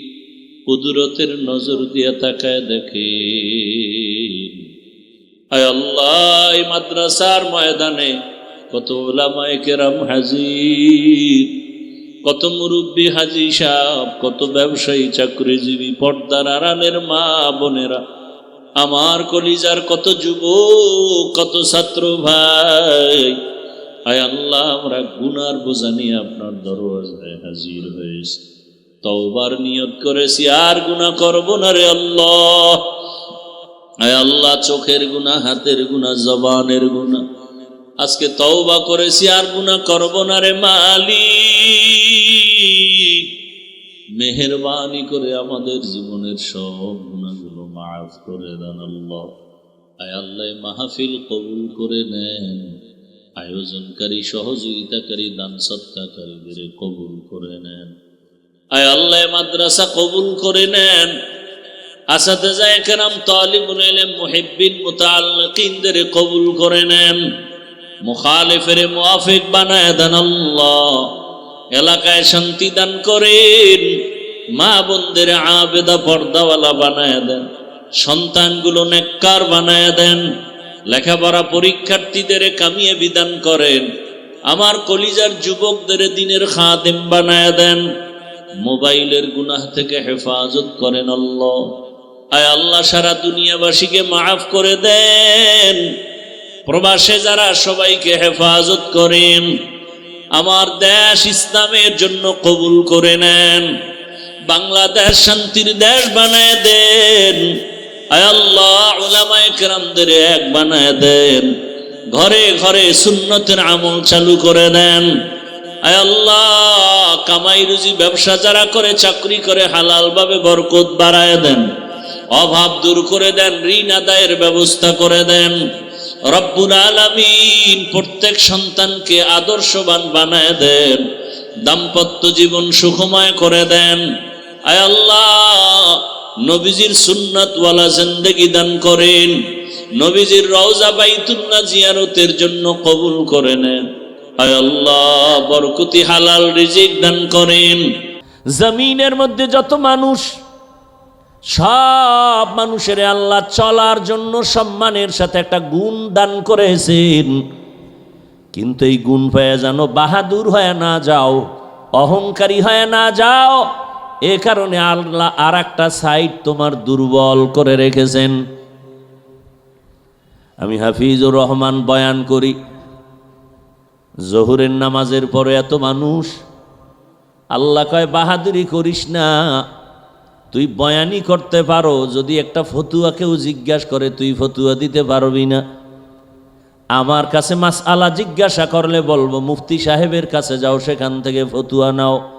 কুদরতের নজর দিয়ে তাকায় দেখে আয় আল্লাহ এই মাদ্রাসার ময়দানে কত উলামায়ে কেরাম হাজির কত মুরব্বী হাজী সাহেব কত ব্যবসায়ী চাকরিজীবী পর্দার আড়ালের মা বোনেরা আমার কলিজার কত যুবক কত ছাত্র ভাই আয় আল্লাহ আমরা গুনার বোঝা নিয়ে আপনার দরওয়াজায় হাজির হয়েছি তওবার নিয়ত করেছি আর গুনাহ করব না রে আল্লাহ আয় আল্লাহ চোখের গুনাহ হাতের গুনাহ জবানের গুনাহ আজকে তওবা করেছি আর গুনাহ করব না রে মালিক মেহেরবানি করে আমাদের জীবনের সব গুনাহগুলো মাফ করে দেন আল্লাহ আয় আল্লাহ মাহফিল কবুল করে নেন আয়োজনকারী সহযোগিতাকারী দান সৎকারীদের কবুল করে নেন আয় আল্লাহ মাদ্রাসা কবুল করে নেন আসাতিজা কেরাম তালিবুল ইলম মুহিব্বিন মুতাআল্লিকিনদের কবুল করে নেন মুখালিফের মুওয়াফিক বানায় দেন আল্লাহ এলাকায় শান্তি দান করেন মা বোনদের আবেদা পর্দাওয়ালা বানায় দেন সন্তানগুলো নেককার বানায় দেন লেখাপড়া পরীক্ষার্থীদের কামিয়ে বিধান করেন আমার কলিজার যুবকদের দিনের খাদেম বানায় দেন মোবাইলের গুনাহ থেকে হেফাজত করেন আল্লাহ আয় আল্লাহ সারা দুনিয়াবাসীকে মাফ করে দেন প্রবাসে যারা সবাইকে হেফাজত করেন আমার দেশ ইসলামের জন্য কবুল করে নেন বাংলাদেশ শান্তির দেশ বানায় দেন আয় আল্লাহ উলামায়ে কেরামদের এক বানায় দেন ঘরে ঘরে সুন্নতের আমল চালু করে দেন আয় আল্লাহ কামাই রুজি ব্যবসা যারা করে চাকরি করে হালাল ভাবে বরকত বাড়ায় দেন অভাব দূর করে দেন ঋণ আদায়ের ব্যবস্থা করে দেন রব্বুল আলামিন প্রত্যেক সন্তানকে আদর্শবান বানায় দেন দাম্পত্য জীবন সুখময় করে দেন আয় আল্লাহ নবীজির সুন্নাতওয়ালা জিন্দেগি দান করেন নবীজির রওজা বাইতুল্লাহ জিয়ারতের জন্য কবুল করে নেন আয় আল্লাহ বরকতি হালাল রিজিক দান করেন জমিনের মধ্যে যত মানুষ সব মানুষের আল্লাহ চলার জন্য সম্মানের সাথে একটা গুণ দান করেছেন কিন্তু এই গুণ পেয়ে যেন বাহাদুর হয়ে না যাও অহংকারী হয়ে না যাও এ কারণে আল্লাহ আর একটা সাইড তোমার দুর্বল করে রেখেছেন আমি হাফিজুর রহমান বয়ান করি জোহরের নামাজের পরে এত মানুষ আল্লাহ কয় বাহাদুরি করিস না তুই বয়ানি করতে পারো যদি একটা ফতুয়া কেউ জিজ্ঞাসা করে তুই ফতুয়া দিতে পারবি না আমার কাছে মাসআলা জিজ্ঞাসা করলে বলবো মুফতি সাহেবের কাছে যাও সেখান থেকে ফতুয়া নাও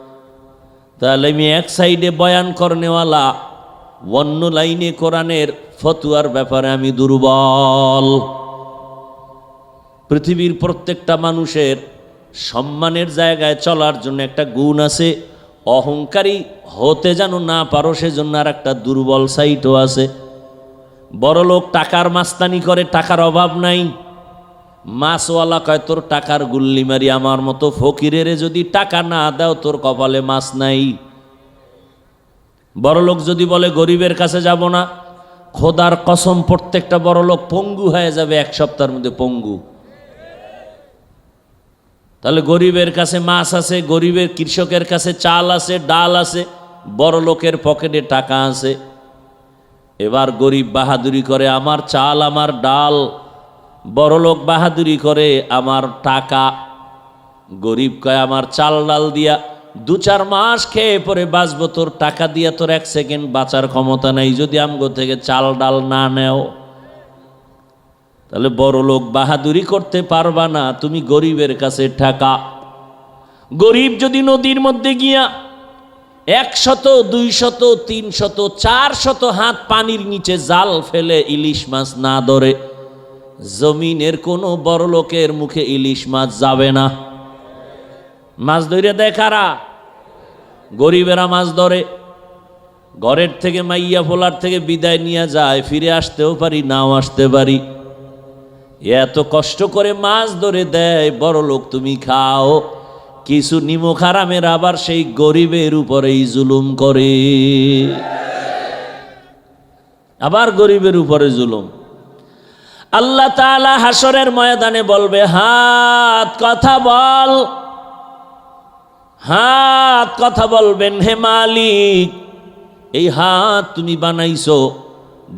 তাহলে আমি এক সাইডে বয়ান করনেওয়ালা অন্য লাইনে কোরআনের ফতুয়ার ব্যাপারে আমি দুর্বল পৃথিবীর প্রত্যেকটা মানুষের সম্মানের জায়গায় চলার জন্য একটা গুণ আছে অহংকারী হতে যেন না পারো সেজন্য আর একটা দুর্বল সাইটও আছে। বড় লোক টাকার মাস্তানি করে, টাকার অভাব নাই। মাছওয়ালা কয় তোর টাকার গুল্লি মারি, আমার মতো ফকিরের যদি টাকা না দাও তোর কপালে মাছ নাই। বড় লোক যদি বলে গরিবের কাছে যাব না, খোদার কসম প্রত্যেকটা বড় লোক পঙ্গু হয়ে যাবে এক সপ্তাহের মধ্যে, পঙ্গু। তাহলে গরিবের কাছে মাছ আছে, গরিবের কৃষকের কাছে চাল আছে, ডাল আছে, বড় লোকের পকেটে টাকা আছে। এবার গরিব বাহাদুরি করে আমার চাল আমার ডাল, বড় লোক বাহাদুরি করে আমার টাকা। গরিব কয় আমার চাল ডাল দিয়া 2-4 মাস খেয়ে পরে বাঁচবো, তোর টাকা দিয়া তোর 1 সেকেন্ড বাঁচার ক্ষমতা নাই যদি আমগো থেকে চাল ডাল না নেও। তাহলে বড় লোক বাহাদুরি করতে পারবা না, তুমি গরিবের কাছে টাকা। গরিব যদি নদীর মধ্যে গিয়া 100, 200, 300, 400 হাত পানির নিচে জাল ফেলে ইলিশ মাছ না ধরে, জমিনের কোনো বড় লোকের মুখে ইলিশ মাছ যাবে না। মাছ ধরে দেয় কারা? গরিবেরা মাছ ধরে। ঘরের থেকে মাইয়া ফোলার থেকে বিদায় নিয়ে যায়, ফিরে আসতেও পারি নাও আসতে পারি। এত কষ্ট করে মাছ ধরে দেয়, বড় লোক তুমি খাও। কিছু নিমক হারামের আবার সেই গরিবের উপরেই জুলুম করে, আবার গরিবের উপরে জুলুম। আল্লাহ তাআলা হাসরের ময়দানে বলবে হাত কথা বল, হাত কথা বলবেন, হে মালিক এই হাত তুমি বানাইছো,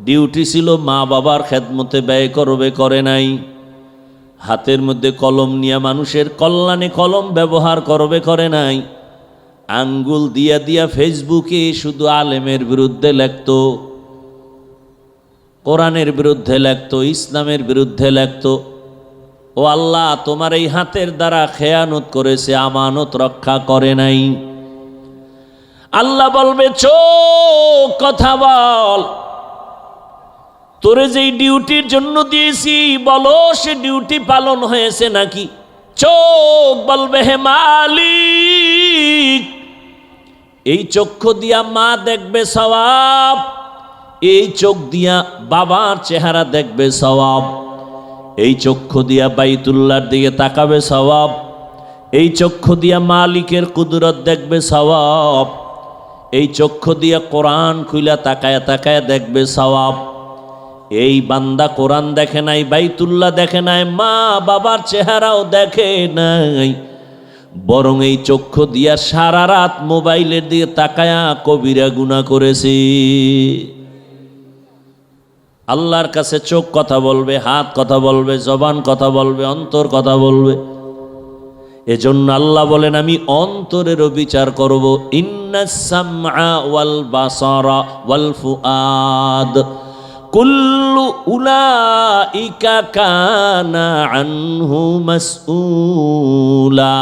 ডিউটি ছিল মা বাবার খেদমতে ব্যয় করবে, করে নাই। হাতের মধ্যে কলম নিয়ে মানুষের কল্যাণে কলম ব্যবহার করবে, করে নাই। আঙ্গুল দিয়া দিয়া ফেসবুকে শুধু আলেমের বিরুদ্ধে লেখতো, কোরআনের বিরুদ্ধে লেখতো, ইসলামের বিরুদ্ধে লেখতো। ও আল্লাহ তোমার এই হাতের দ্বারা খেয়ানত করেছে, আমানত রক্ষা করে নাই। আল্লাহ বলবে চোখ কথা বল, তোরে যেই ডিউটির জন্য দিয়েছি বলো সে ডিউটি পালন হয়েছে নাকি। চোখ বলবে হে মালিক এই চক্ষু দিয়া মা দেখবে সওয়াব, এই চোখ দিয়া বাবার চেহারা দেখবে সওয়াব, এই চক্ষু দিয়া বাইতুল্লাহর দিকে তাকাবে সওয়াব, এই চক্ষু দিয়া মালিকের কুদরত দেখবে সওয়াব, এই চক্ষু দিয়া কোরআন খুইলা তাকায়া তাকায়া দেখবে সওয়াব। এই বান্দা কোরআন দেখে নাই, বাইতুল্লাহ দেখে নাই, মা বাবার চেহারাও দেখে নাই, বরং এই চক্ষু দিয়া সারা রাত মোবাইলের দিকে তাকায়া কবিরা গুনাহ করেছে। আল্লাহর কাছে চোখ কথা বলবে, হাত কথা বলবে, জবান কথা বলবে, অন্তর কথা বলবে। এজন্য আল্লাহ বলেন আমি অন্তরেরও বিচার করব। ইন্নাস সামআ ওয়াল বাসারা ওয়াল ফুআদ কুল্লু উলাইকা কানা আনহু মাসউলা।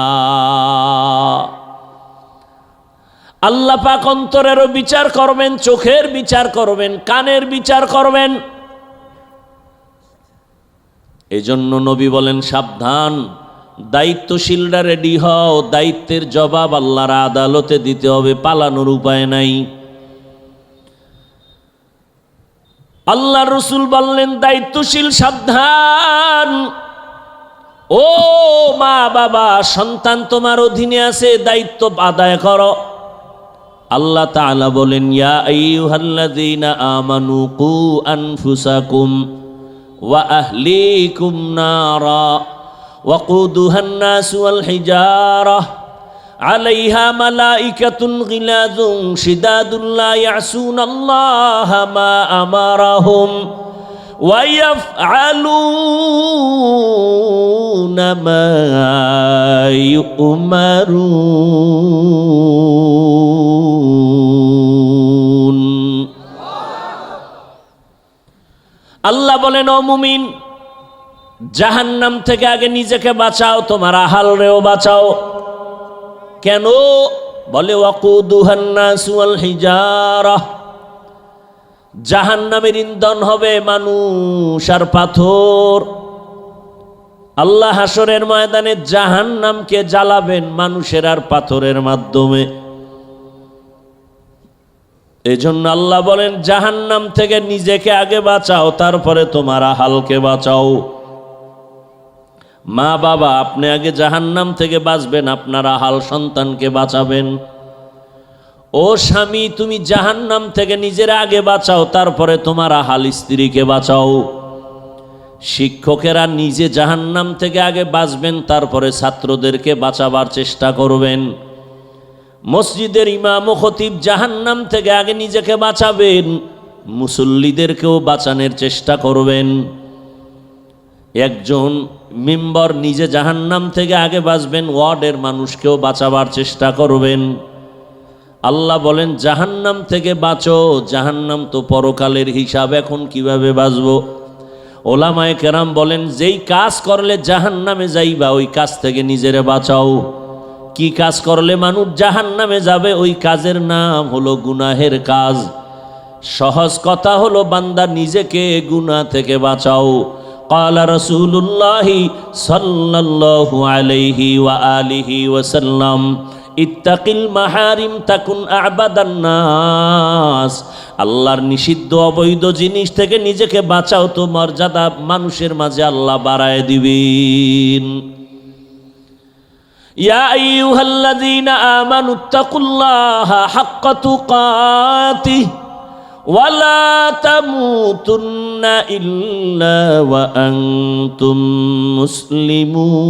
আল্লাহ পাক অন্তরেরও বিচার করবেন, চোখের বিচার করবেন, কানের বিচার করবেন। এজন্য নবী বলেন সাবধান, দায়িত্বশীলরা রেডি হও, দায়িত্বের জবাব আল্লাহর আদালতে দিতে হবে, পালানোর উপায় নাই। আল্লাহ রসুল বললেন দায়িত্বশীল সাবধান, ও মা বাবা সন্তান তোমার অধীনে আছে, দায়িত্ব আদায় করো। আল্লাহ তাআলা বলেন ইয়া আইয়ুহাল্লাযীনা আমানু কু আনফুসাকুম ওয়া আহলিকুম নারা ওয়াকুদুহান নাস ওয়াল হিজারা আলাইহা মালাইকাতুন গিলাযুন শিদাদুন লা ইয়াসুনাল্লাহা মা আমারাহুম ওয়া ইয়াফআলুনা মা ইউমারুন। আল্লাহ বলেন ও মুমিন জাহান্নাম থেকে আগে নিজেকে বাঁচাও, তোমার আহালরেও বাঁচাও। কেন? বলে ওয়াকুদুহান নাস ওয়াল হিজারা, জাহান্নামের ইন্ধন হবে মানুষ আর পাথর। আল্লাহ হাসরের ময়দানে জাহান্নামকে জ্বালাবেন মানুষের আর পাথরের মাধ্যমে। এজন্য আল্লাহ বলেন জাহান্নাম থেকে নিজেকে আগে বাঁচাও, তারপরে তোমার আহালকে বাঁচাও। মা বাবা, আপনি আগে জাহান্নাম থেকে বাঁচবেন, আপনার আহাল সন্তানকে বাঁচাবেন। ও স্বামী, তুমি জাহান্নাম থেকে নিজের আগে বাঁচাও, তারপরে তোমার আহাল স্ত্রীকে বাঁচাও। শিক্ষকেরা নিজে জাহান্নাম থেকে আগে বাঁচবেন, তারপরে ছাত্রদেরকে বাঁচাবার চেষ্টা করবেন। মসজিদের ইমাম ও খতিব জাহান্নাম থেকে আগে নিজেকে বাঁচাবেন, মুসল্লিদেরকেও বাঁচানোর চেষ্টা করবেন। একজন মেম্বার নিজে জাহান্নাম থেকে আগে বাঁচবেন, ওয়ার্ডের মানুষকেও বাঁচাবার চেষ্টা করবেন। আল্লাহ বলেন জাহান্নাম থেকে বাঁচো, জাহান্নাম তো পরকালের হিসাব, এখন কিভাবে বাঁচবো? ওলামায়ে কেরাম বলেন যেই কাজ করলে জাহান্নামে যাইবা ওই কাজ থেকে নিজেরে বাঁচাও। কি কাজ করলে মানুষ জাহান্নামে যাবে? ওই কাজের নাম হলো গুনাহের কাজ। সহজ কথা হলো বান্দা নিজেকে গুনাহ থেকে বাঁচাও। قال رسول الله صلى الله عليه وآله وسلم اتق المحارم تكن أعبد الناس। আল্লাহর নিষিদ্ধ অবৈধ জিনিস থেকে নিজেকে বাঁচাও, তো মর্যাদা মানুষের মাঝে আল্লাহ বাড়ায় দিবেন। ইয়া আইয়ুহাল্লাযীনা আমানু তাকুল্লাহা হাক্কা তুকাতিহি ওয়ালা তামুতুন্না ইল্লা ওয়া আনতুম মুসলিমুন।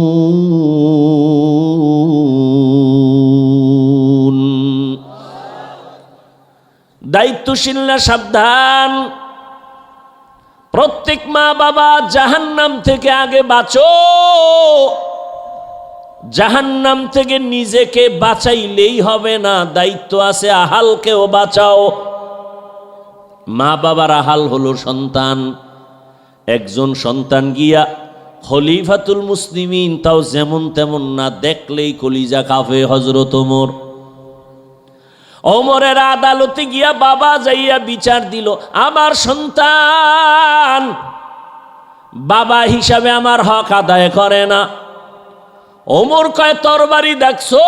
দায়িত্বশীলরা সাবধান, প্রত্যেক মা বাবা জাহান্নাম থেকে আগে বাঁচো। জাহান্নাম থেকে নিজেকে বাঁচাইলেই হবে না, দায়িত্ব আছে আহালকেও বাঁচাও। মা বাবার আহাল হলো সন্তান। একজন সন্তান গিয়া খলিফাতুল মুসলিমিন, তাও যেমন তেমন না, দেখলেই কলিজা কাঁপে। হযরত ওমর, ওমরের আদালতে গিয়া বাবা যাইয়া বিচার দিল, আমার সন্তান বাবা হিসাবে আমার হক আদায় করে না। ওমর কয় তরবারি দেখছো?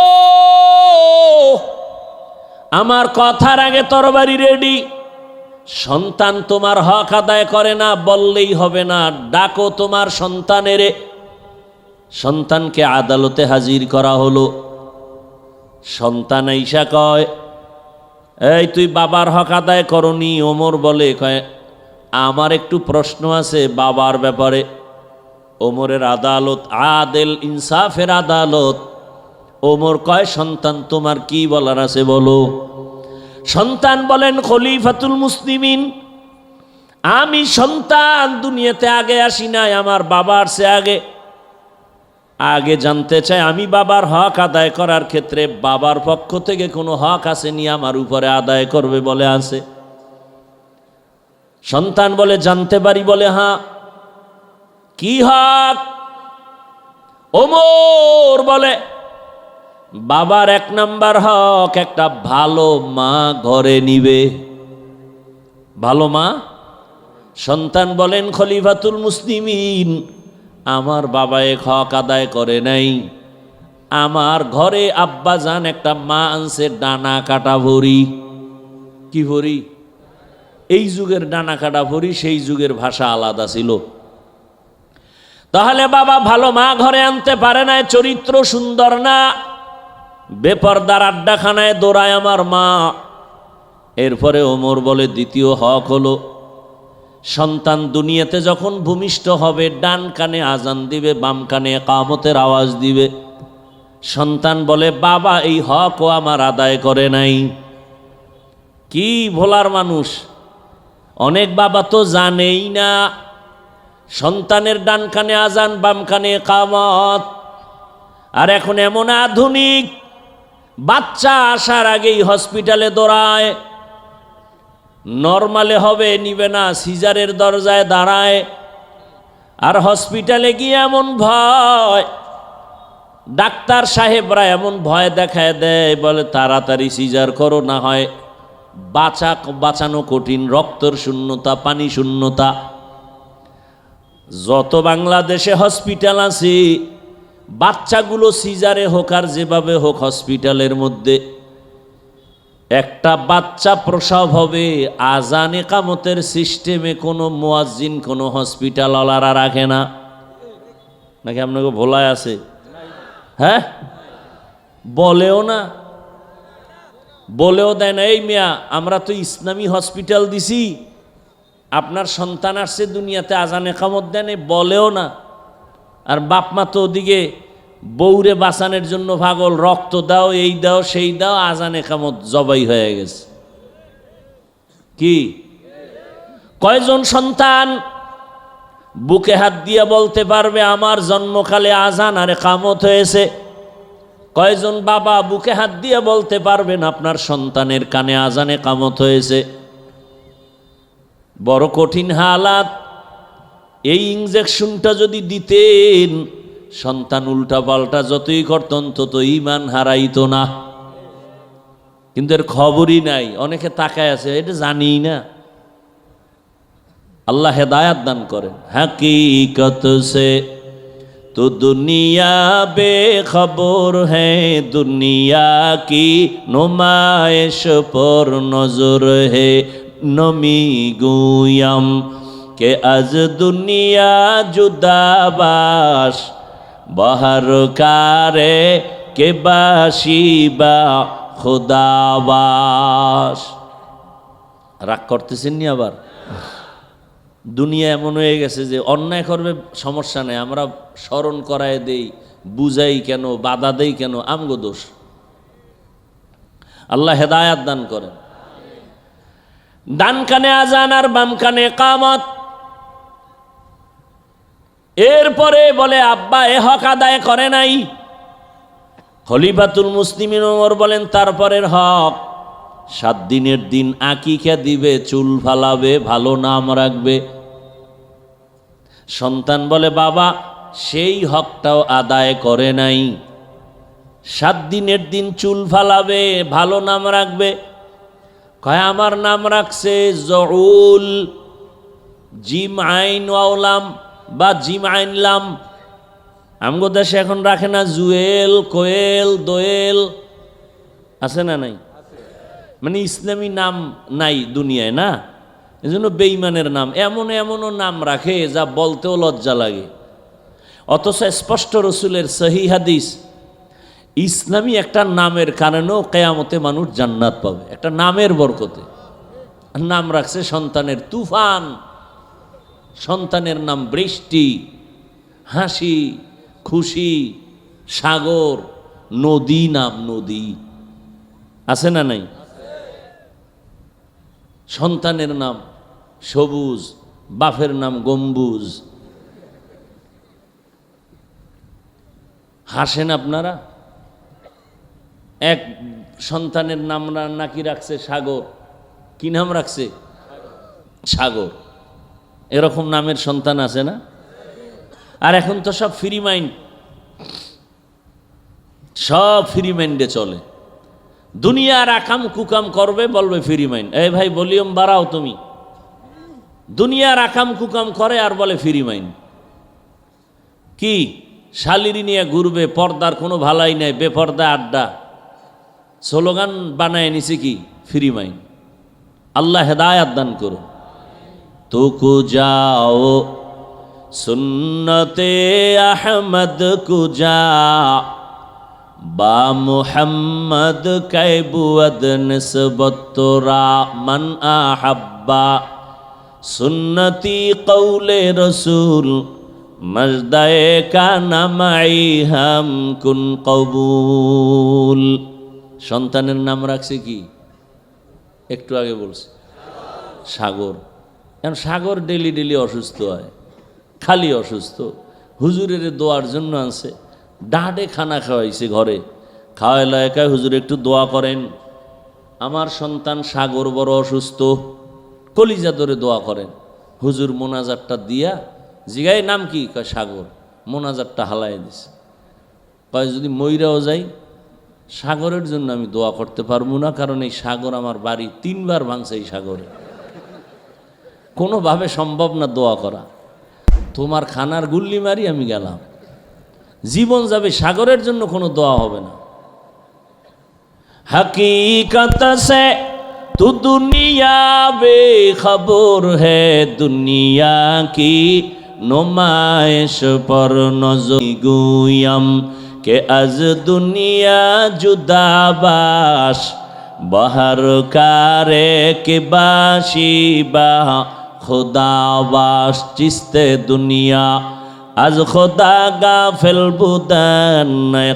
আমার কথার আগে তরবারি রেডি। সন্তান তোমার হক আদায় করে না বললেই হবে না, ডাকো তোমার সন্তানেরে। সন্তানকে আদালতে হাজির করা হলো। সন্তান আইসা কয়, এই তুই বাবার হক আদায় করনি? ওমর বলে, কয় আমার একটু প্রশ্ন আছে বাবার ব্যাপারে। ওমরের আদালত আদেল ইনসাফের আদালত। ওমর কয়, সন্তান তোমার কি বলার আছে বলো। সন্তান বলেন, খলিফাতুল মুসলিমিন, আমি সন্তান দুনিয়াতে আগে আসি নাই, আমার বাবার সে আগে জানতে চাই আমি বাবার হক আদায় করার ক্ষেত্রে বাবার পক্ষ থেকে কোনো হক আসেনি আমার উপরে আদায় করবে বলে আছে। সন্তান বলে, জানতে পারি? বলে, হ্যাঁ। কি হক? ওমর বলে, বাবার এক নাম্বার হক একটা ভালো মা ঘরে নিবে। ভালো মা? সন্তান বলেন, খলিফাতুল মুসলিমিন, আমার বাবা এক হক আদায় করে নাই। আমার ঘরে আব্বা জান একটা মা আনছে ডানা কাটা ভরি। কি ভরি? এই যুগের ডানা কাটা ভরি, সেই যুগের ভাষা আলাদা ছিল। তাহলে বাবা ভালো মা ঘরে আনতে পারে না, চরিত্র সুন্দর না, বেপরদার আড্ডাখানায় দৌড়ায় আমার মা। এরপরে ওমর বলে, দ্বিতীয় হক হলো সন্তান দুনিয়াতে যখন ভূমিষ্ঠ হবে ডান কানে আজান দিবে, বাম কানে ইকামতের আওয়াজ দিবে। সন্তান বলে, বাবা এই হকও আমার আদায় করে নাই। কি ভোলার মানুষ! অনেক বাবা তো জানেই না সন্তানের ডান কানে আজান, বাম কানে ইকামত। আর এখন এমন আধুনিক, বাচ্চা আসার আগেই হসপিটালে দৌড়ায়। নরমালে হবে নিবে না, সিজারের দরজায় দাঁড়ায়। আর হসপিটালে গিয়ে এমন ভয়, ডাক্তার সাহেবরা এমন ভয় দেখায় দেয়, বলে তাড়াতাড়ি সিজার করো, না হয় বাঁচানো কঠিন, রক্তর শূন্যতা, পানি শূন্যতা। যত বাংলাদেশে হসপিটাল আছে, বাচ্চাগুলো সিজারে হোক আর যেভাবে হোক হসপিটালের মধ্যে। একটা বাচ্চা প্রসব হবে, আজান ইকামতের সিস্টেমে কোনো মুয়াজ্জিন কোনো হসপিটালওয়ালারা রাখে না, নাকি আপনাকে ভোলায় আছে? হ্যাঁ, বলেও না, বলেও দেয় না। এই মিয়া, আমরা তো ইসলামী হসপিটাল দিছি, আপনার সন্তান আসছে দুনিয়াতে, আজান ইকামত দেন, বলেও না। আর বাপ মা তো ওদিকে বউরে বাঁচানোর জন্য পাগল, রক্ত দাও, এই দাও, সেই দাও, আজান ইকামত জবাই হয়ে গেছে। কি কয়জন সন্তান বুকে হাত দিয়ে বলতে পারবে আমার জন্মকালে আজান আর ইকামত হয়েছে? কয়জন বাবা বুকে হাত দিয়ে বলতে পারবেন আপনার সন্তানের কানে আজান ইকামত হয়েছে? বড় কঠিন হালাত। এই ইনজেকশনটা যদি দিতেন, সন্তান উল্টা পাল্টা যতই করত অন্তত ঈমান হারাইতো না। কিন্তু এর খবরই নাই, অনেকে তাকায় আছে, এটা জানি না। আল্লাহ হেদায়াত দান করেন। হकीकत से तो दुनिया बेखबर है, दुनिया की नुमाइश पर नजर है, नमी गुयम के आज दुनिया जुदाबाश बाहर कारे के बाशिबा खुदाबाश। রাগ করতেছেন নি আবার? দুনিয়া এমন হয়ে গেছে যে অন্যায় করবে সমস্যা নেই, আমরা স্মরণ করায় দেই, বুঝাই কেন, বাধা দেই কেন, আমগো দোষ। আল্লাহ হেদায়াত দান করেন। ডান কানে আজান আর বাম কানে ইকামত। এরপরে বলে আব্বা এ হক আদায় করে নাই। খলিফাতুল মুসলিমিন ওমর বলেন তারপরের হক, 7 দিনের দিন আকিকা দিবে, চুল ফালাবে, ভালো নাম রাখবে। সন্তান বলে বাবা সেই হকটাও আদায় করে নাই। 7 দিনের দিন চুল ফালাবে, ভালো নাম রাখবে। কয় আমার নাম রাখছে জউল, জিম আইন ওয়ালাম বা জিম আইন লাম। আমগো দেশে এখন রাখে না জুয়েল, কোয়েল, দোয়েল, আছে না নাই? মানে ইসলামী নাম নাই দুনিয়ায়, না? এজন্য বেঈমানের নাম এমনও নাম রাখে যা বলতেও লজ্জা লাগে। অথচ স্পষ্ট রসুলের সহিহ হাদিস, ইসলামী একটা নামের কারণেও কিয়ামতে মানুষ জান্নাত পাবে, একটা নামের বরকতে। নাম রাখছে সন্তানের তুফান, সন্তানের নাম বৃষ্টি, হাসি, খুশি, সাগর, নদী, নাম নদী, আছে না নাই? সন্তানের নাম সবুজ, বাপের নাম গম্বুজ। হাসেন আপনারা? এক সন্তানের নাম নাকি রাখছে সাগর। কি নাম রাখছে? সাগর। এরকম নামের সন্তান আছে না? আর এখন তো সব ফ্রি মাইন্ড, সব ফ্রি মাইন্ডে চলে। দুনিয়ার আকাম কুকাম করবে, বলবে ফ্রি মাইন্ড। এই ভাই ভলিউম বাড়াও তুমি। দুনিয়ার আকাম কুকাম করে আর বলে ফ্রি মাইন্ড। কি শালিরি নিয়ে ঘুরবে, পর্দার কোনো ভালাই নাই, বেপর্দা আড্ডা, স্লোগান বানায় নিছে কি ফ্রি মাইন্ড। আল্লাহ হেদায়াত দান করো। তুকু যাও সুন্নতে আহমদ কুজা বা মুহাম্মদ কাইবুয়াদ নিসবতরা মান আহাব্বা সুন্নতি কৌলে রসুল মজদায়ে কানা মাই হাম কুন কবুল। সন্তানের নাম রাখছে কি? একটু আগে বলছে সাগর। এখন সাগর ডেলি ডেলি অসুস্থ হয়, খালি অসুস্থ। হুজুরের দোয়ার জন্য আনছে, ডাঁটে খানা খাওয়াইছে ঘরে, খাওয়াইলা একাই হুজুর একটু দোয়া করেন, আমার সন্তান সাগর বড় অসুস্থ, কলিজা ধরে দোয়া করেন। হুজুর মোনাজারটা দিয়া জিগায় নাম কি? কয় সাগর। মোনাজারটা হালাই দিছে। কয় যদি মইরাও যাই সাগরের জন্য আমি দোয়া করতে পারবো না, কারণ এই সাগর আমার বাড়ি 3 বার ভাঙছে। এই সাগরে কোনোভাবে সম্ভব না দোয়া করা। তোমার খানার গুল্লি মারি আমি গেলাম, জীবন যাবে, সাগরের জন্য কোনো দোয়া হবে না। हकीकत से तू दुनिया बेखबर है, दुनिया की नुमाइश पर नजर गुयम के अज दुनिया जुदाबाश बहर कारे के बाशी बा खुदाबाश चिस्ते दुनिया आज खुदा गाफिल बुदन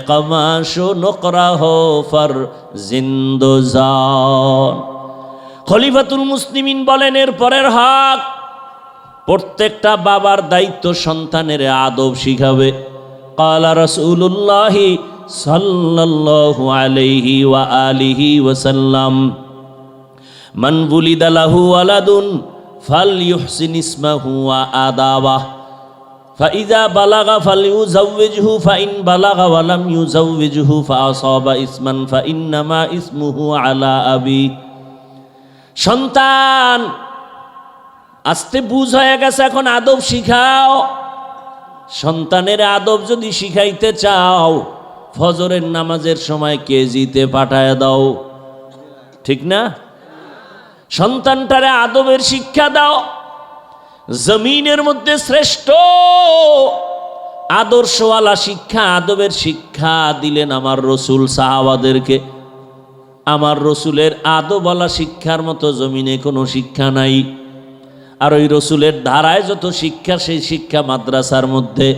कमाशु नुकरा हो फर जिंदुजान। খলিফাতুল মুসলিমিন বলেন এর পরের হক, প্রত্যেকটা বাবার দায়িত্ব সন্তানের আদব শিখাবে। ক্বালা রাসূলুল্লাহ সাল্লাল্লাহু আলাইহি ওয়া আলিহি ওয়াসাল্লাম মান বুলিদা লাহু ওয়ালাদুন ফালইউহসিন ইসমাহু ওয়া আদাবাহ ফাইযা বালাগা ফালইউযাওবিজহু ফাইন বালাগা ওয়া লাম ইউযাওবিজহু ফাআসাবা ইসমান ফাইন্নামা ইসমুহু আলা আবি। সন্তান আস্তে বুঝ হয়ে গেছে, এখন আদব শিখাও। সন্তানের আদব যদি শিখাইতে চাও, ফজরের নামাজের সময় কেজিতে পাঠায় দাও, ঠিক না? সন্তানটারে আদবের শিক্ষা দাও। জমিনের মধ্যে শ্রেষ্ঠ আদর্শওয়ালা শিক্ষা, আদবের শিক্ষা দিলেন আমার রসুল সাহাবাদেরকে। আমার রসুলের আদবওয়ালা শিক্ষার মতো জমিনে কোনো শিক্ষা নাই। আর ওই রসুলের ধারায় যত শিক্ষা, সেই শিক্ষা মাদ্রাসার মধ্যে।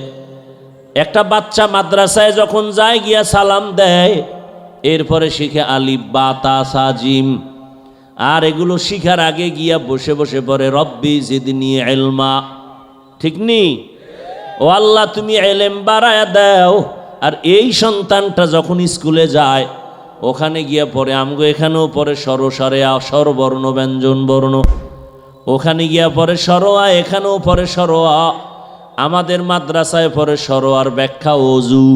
একটা বাচ্চা মাদ্রাসায় যখন যায় গিয়া সালাম দেয়, এরপরে শিখে আলিফ বা তা সা জিম। আর এগুলো শিখার আগে গিয়া বসে বসে পড়ে রব্বি জিদনি ইলমা, ঠিক নি? ও আল্লাহ তুমি ইলম বাড়ায়া দাও। আর এই সন্তানটা যখন স্কুলে যায়, ওখানে গিয়া পড়ে আমগো এখানেও পড়ে স্বরসারে স্বরবর্ণ ব্যঞ্জন বর্ণ, ওখানে গিয়া পড়ে সরোয়া, এখানেও পড়ে সরোয়া। আমাদের মাদ্রাসায় পড়ে সরোয়ার ব্যাখ্যা অজু।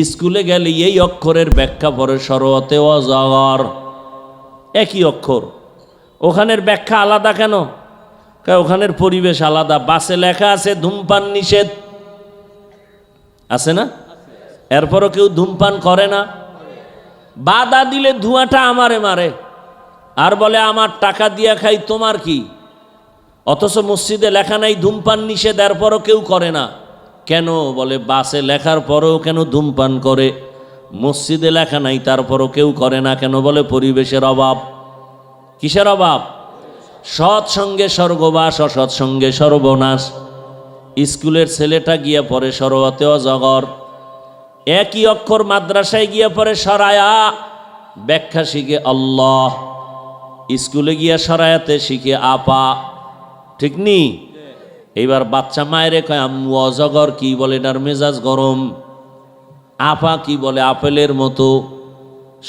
স্কুলে গেলে এই অক্ষরের ব্যাখ্যা পড়ে সরোয়াতে অজগর, একই অক্ষর। ওখানের ব্যাখ্যা আলাদা কেন? ওখানের পরিবেশ আলাদা। বাসে লেখা আছে ধূমপান নিষেধ, আছে না? এরপরও কেউ ধূমপান করে না। বাধা দিলে ধোঁয়াটা আমারে মারে আর বলে আমার টাকা দিয়া খাই, তোমার কি? অথচ মসজিদে লেখা নাই ধূমপান নিষেধ, এরপরও কেউ করে না কেন? বলে বাসে লেখার পরেও কেন ধূমপান করে? মসজিদে লেখা নাই তারপরও কেউ করে না কেন? বলে পরিবেশের অভাব। কিসের অভাব? সৎসঙ্গে স্বর্গবাস, অসৎসঙ্গে সর্বনাশ। স্কুলের ছেলেটা গিয়া পড়ে সরোয়াতে অজগর, একই অক্ষর মাদ্রাসায় গিয়া পড়ে সরায়া, ব্যাখ্যা শিখে আল্লাহ। স্কুলে গিয়া সরায়াতে শিখে আপা, ঠিক নি? এইবার বাচ্চা মায়েরে কয় আম্মু অজগর কি বলে, এটার মেজাজ গরম। আপা কি বলে, আপেলের মতো।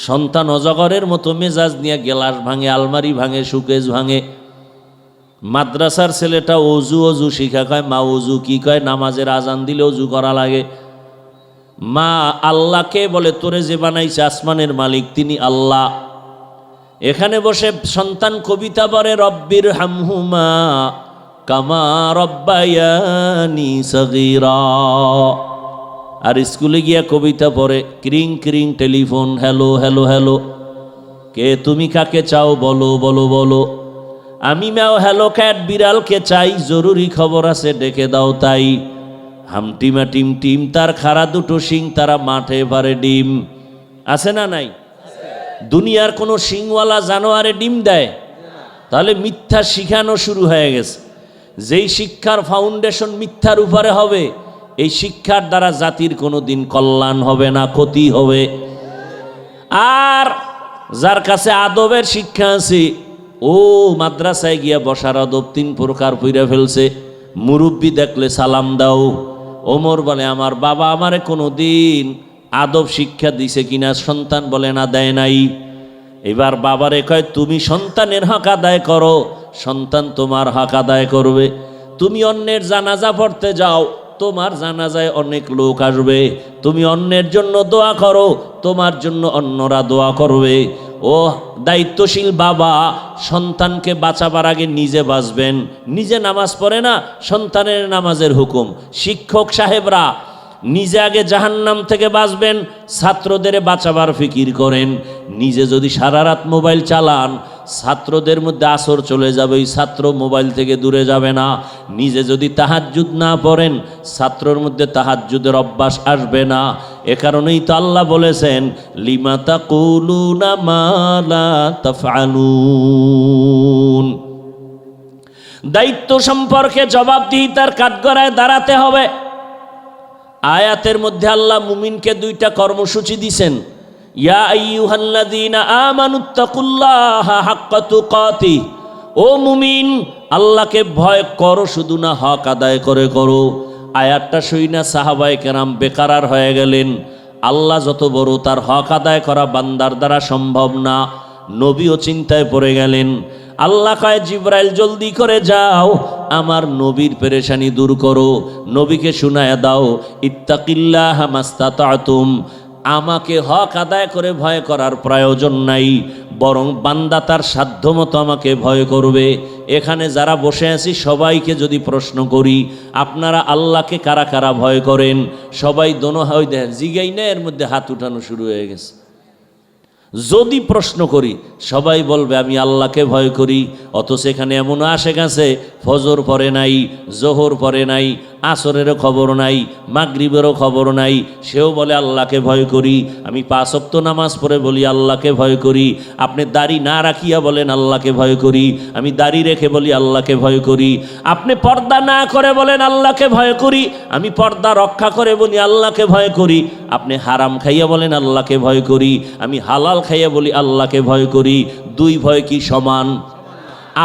সন্তান অজগরের মতো মেজাজ নিয়ে গেলাস ভাঙে, আলমারি ভাঙে, সুকেজ ভাঙে। মাদ্রাসার ছেলেটা অজু অজু শিখা, কয় মা অজু কি? কয় নামাজের আজান দিলে অজু করা লাগে। মা আল্লাহকে বলে তোরে যে বানাইছে আসমানের মালিক তিনি আল্লাহ। এখানে বসে সন্তান কবিতা পড়ে রব্বির হামহুমা কামা রব্বায়ানি সগীরা। আর স্কুলে গিয়া কবিতা পড়ে ক্রিং ক্রিং টেলিফোন, হ্যালো হ্যালো হ্যালো, কে তুমি কাকে চাও বলো বলো বলো। আমি ম্যাও হ্যালো ক্যাট, বিড়ালকে চাই, জরুরি খবর আছে ডেকে দাও তাই। হামটিমা টিম টিম, তার খাড়া দুটো শিং, তারা মাঠে পারে ডিম। আছে না নাই? দুনিয়ার কোনো শিংওয়ালা জানোয়ারে ডিম দেয়? তাহলে মিথ্যা শিখানো শুরু হয়ে গেছে। যেই শিক্ষার ফাউন্ডেশন মিথ্যার উপরে হবে, এই শিক্ষার দ্বারা জাতির কোনো দিন কল্যাণ হবে না, ক্ষতি হবে। আর যার কাছে আদবের শিক্ষা আছে, ও মাদ্রাসায় গিয়া বসার আদব 3 প্রকার পইরা ফেলছে। মুরব্বী দেখলে সালাম দাও। ওমর বলে আমার বাবা আমারে কোনো দিন আদব শিক্ষা দিছে কিনা? সন্তান বলে না, দেয় নাই। এবার বাবারে কয় তুমি সন্তানের হক আদায় করো, সন্তান তোমার হক আদায় করবে। তুমি অন্যের জানাজা পড়তে যাও, তোমার জানাজায় অনেক লোক আসবে। তুমি অন্যের জন্য দোয়া করো, তোমার জন্য অন্যরা দোয়া করবে। ও দায়িত্বশীল বাবা, সন্তানকে বাঁচাবার আগে নিজে বাঁচবেন। নিজে নামাজ পড়ে না, সন্তানের নামাজের হুকুম। শিক্ষক সাহেবরা নিজে আগে জাহান্নাম থেকে বাঁচবেন, ছাত্রদের বাঁচাবার ফিকির করেন। নিজে যদি সারা রাত মোবাইল চালান, ছাত্রদের মধ্যে আসর চলে যাবে, ওই ছাত্র মোবাইল থেকে দূরে যাবে না। নিজে যদি তাহাজ্জুদ না পড়েন, ছাত্রর মধ্যে তাহাজ্জুদের অভ্যাস আসবে না। এ কারণেই তো আল্লাহ বলেছেন, লিমা তাকুলুনা মা লা তাফআলুন। দায়িত্ব সম্পর্কে জবাবদিহিতার কাঠগড়ায় দাঁড়াতে হবে। আয়াতের মধ্যে আল্লাহ মুমিনকে দুইটা কর্মসূচি দিছেন। ইয়া আইয়ুহাল্লাযীনা আমানুত্তাকুল্লাহা হাক্কা তুকাতিহ, ও মুমিন আল্লাহকে ভয় করো, শুধু না হক আদায় করে করো। আয়াতটা শুইনা সাহাবায়ে কেরাম বেকারার হয়ে গেলেন। আল্লাহ যত বড়, তার হক আদায় করা বান্দার দ্বারা সম্ভব না। নবীও চিন্তায় পড়ে গেলেন। আল্লাহ কয়, জিবরাইল জলদি করে যাও, আমার নবীর পেরেশানি দূর করো, নবীকে শুনায়া দাও, ইত্তাকিল্লাহা মাস্তাতাতুম, আমাকে হক আদায় করে ভয় করার প্রয়োজন নাই, বরং বান্দা তার সাধ্যমতো আমাকে ভয় করবে। এখানে যারা বসে আছি সবাইকে যদি প্রশ্ন করি, আপনারা আল্লাহকে কারা কারা ভয় করেন? সবাই দোনো হয় দেখেন, জিগাই না, এর মধ্যে হাত উঠানো শুরু হয়ে গেছে। যদি প্রশ্ন করি সবাই বলবে আমি আল্লাহকে ভয় করি। অথচ এখানে এমন আশেক আছে, ফজর পড়ে নাই, জোহর পড়ে নাই, আসরেরও খবর নাই, মাগরিবেরও খবর নাই, সেও বলে আল্লাহকে ভয় করি। আমি 5 ওয়াক্ত নামাজ পড়ে বলি আল্লাহকে ভয় করি। আপনি দাড়ি না রাখিয়া বলেন আল্লাহকে ভয় করি। আমি দাড়ি রেখে বলি আল্লাহকে ভয় করি। আপনি পর্দা না করে বলেন আল্লাহকে ভয় করি। আমি পর্দা রক্ষা করে বলি আল্লাহকে ভয় করি। আপনি হারাম খাইয়া বলেন আল্লাহকে ভয় করি। আমি হালাল খাইয়া বলি আল্লাহকে ভয় করি। দুই ভয় কি সমান?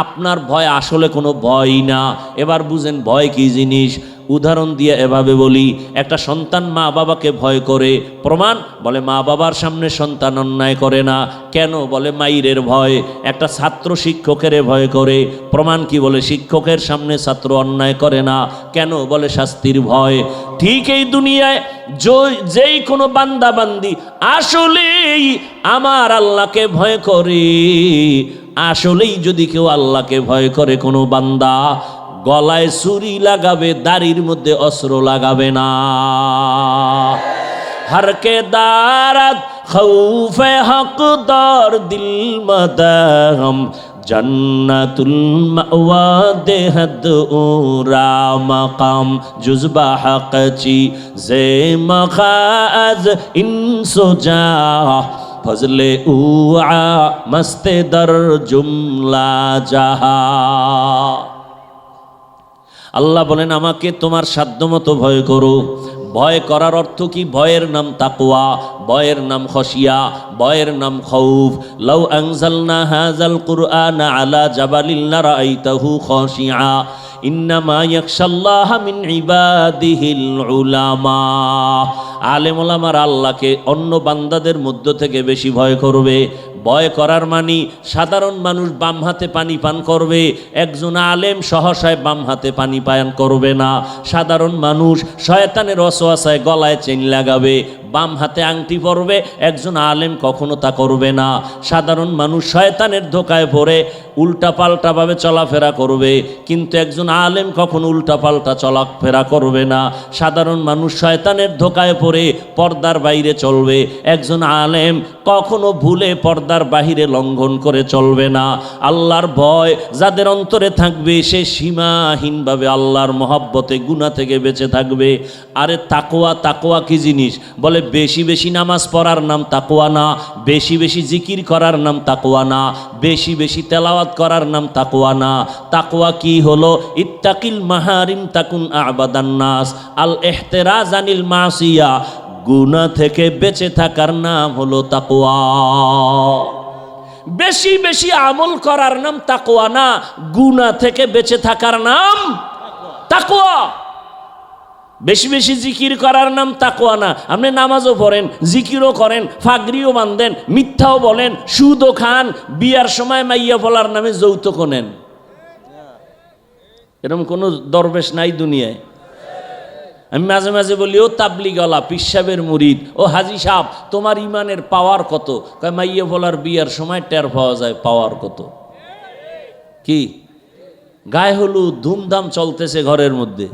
আপনার ভয় আসলে কোনো ভয় না। এবার বুঝেন ভয় কি জিনিস। উদাহরণ দিয়ে এভাবে বলি, একটা সন্তান মা বাবাকে ভয় করে। প্রমাণ? বলে মা বাবার সামনে সন্তান অন্যায় করে না। কেন? বলে মাইরের ভয়। একটা ছাত্র শিক্ষকের ভয় করে। প্রমাণ কি? বলে শিক্ষকের সামনে ছাত্র অন্যায় করে না। কেন? বলে শাস্তির ভয়। ঠিক এই দুনিয়ায় যেই কোনো বান্দা বান্দি আসলেই আমার আল্লাহকে ভয় করে, আসলেই যদি কেউ আল্লাহকে ভয় করে, কোনো বান্দা গলায় ছুরি লাগাবে, দাড়ির মধ্যে অস্ত্র লাগাবে না। হরকে দারাত খৌফে হক দর দিল মদহম জন্নাতুল মাওয়া দেহদ উরা মাকাম জুজবা হকচি জে মখাজ ইনসুজা ফজলে উআ মস্তে দর জুমলা জাহা। আল্লাহ বলেন আমাকে তোমার সাধ্যমতো ভয় করো। ভয় করার অর্থ কি? ভয়ের নাম তাকওয়া, ভয়ের নাম খশিয়া, ভয়ের নাম খৌফ। লাউ আনজালনা হাযাল কুরআনা আলা জাবালিন লারাআইতাহু খাশিআ ইন্নামা ইয়াখশাল্লাহা মিন ইবাদিহিল উলামা। আলেম ওলামার আল্লাহকে অন্য বান্দাদের মধ্য থেকে বেশি ভয় করবে। ভয় করার মানি সাধারণ মানুষ বাম হাতে পানি পান করবে, একজন আলেম সহসায় বাম হাতে পানি পান করবে না। সাধারণ মানুষ শয়তানের ওয়াসওয়াসায় গলায় চেইন লাগাবে, বাম হাতে আংটি পরবে, একজন আলেম কখনো তা করবে না। সাধারণ মানুষ শয়তানের ধোকায় পড়ে উল্টাপাল্টাভাবে চলাফেরা করবে, কিন্তু একজন আলেম কখনো উল্টাপাল্টা চলাফেরা করবে না। সাধারণ মানুষ শয়তানের ধোকায় পড়ে পর্দার বাইরে চলবে, একজন আলেম কখনো ভুলে পর্দার বাহিরে লঙ্ঘন করে চলবে না। আল্লাহর ভয় যাদের অন্তরে থাকবে, সে সীমাহীনভাবে আল্লাহর মহব্বতে গুনাহ থেকে বেঁচে থাকবে। আরে তাকওয়া, তাকওয়া কি জিনিস? বলে বেশি বেশি নামাজ পড়ার নাম তাকওয়া না, বেশি বেশি জিকির করার নাম তাকওয়া না, বেশি বেশি তেলাওয়াত করার নাম তাকওয়া না। তাকওয়া কি হলো? ইত্তাকিল মাহারিম তাকুন আবাদান নাস, আল ইহতিরাজ আনিল মাসিয়া, গুনাহ থেকে বেঁচে থাকার নাম হলো তাকওয়া। বেশি বেশি আমল করার নাম তাকওয়া না, গুনাহ থেকে বেঁচে থাকার নাম তাকওয়া। বেশি বেশি জিকির করার নাম তাকওয়া না। আপনি নামাজও পড়েন, জিকিরও করেন, ফাগরিও বাঁধেন, মিথ্যাও বলেন, সুদও খান, বিয়ার সময় মাইয়া বলার নামে যৌতুকও নেন। এরকম কোনো দরবেশ নাই দুনিয়ায়। আমি মাঝে মাঝে বলি, ও তাবলিগওয়ালা, পীর সাহেবের মুরিদ, ও হাজি সাহেব, তোমার ইমানের পাওয়ার কত? কয় মাইয়া বলার বিয়ার সময় টের পাওয়া যায় পাওয়ার কত। কি গায়ে হলুদ ধুমধাম চলতেছে ঘরের মধ্যে,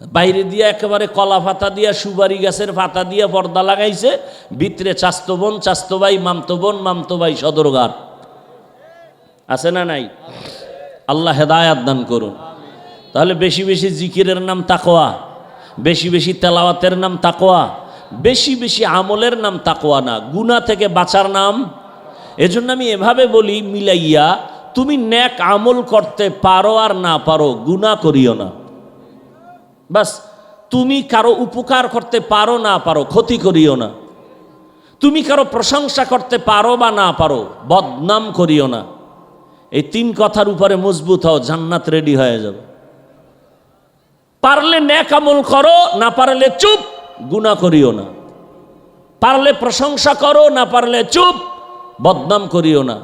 বাইরে দিয়ে একেবারে কলা পাতা দিয়া সুপারি গাছের পাতা দিয়া পর্দা লাগাইছে, ভিতরে চাস্তো বোন চাস্তো ভাই, মামতো বোন মামতো ভাই, সদরঘাট আছে না নাই? আল্লাহ হেদায়াত দান করুন। তাহলে বেশি বেশি জিকিরের নাম তাকওয়া, বেশি বেশি তেলাওয়াতের নাম তাকওয়া, বেশি বেশি আমলের নাম তাকওয়া না, গুনাহ থেকে বাঁচার নাম। এজন্য আমি এভাবে বলি মিলাইয়া, তুমি নেক আমল করতে পারো আর না পারো, গুনাহ করিও না। বাস, তুমি কারো উপকার করতে পারো না পারো, ক্ষতি করিও না। তুমি কারো প্রশংসা করতে পারো বা না পারো, বদনাম করিও না। এই তিন কথার উপরে মজবুত হও, জান্নাত রেডি হয়ে যাবে। পারলে নেক আমল করো, না পারলে চুপ, গুনাহ করিও না। পারলে প্রশংসা করো, না পারলে চুপ, বদনাম করিও না।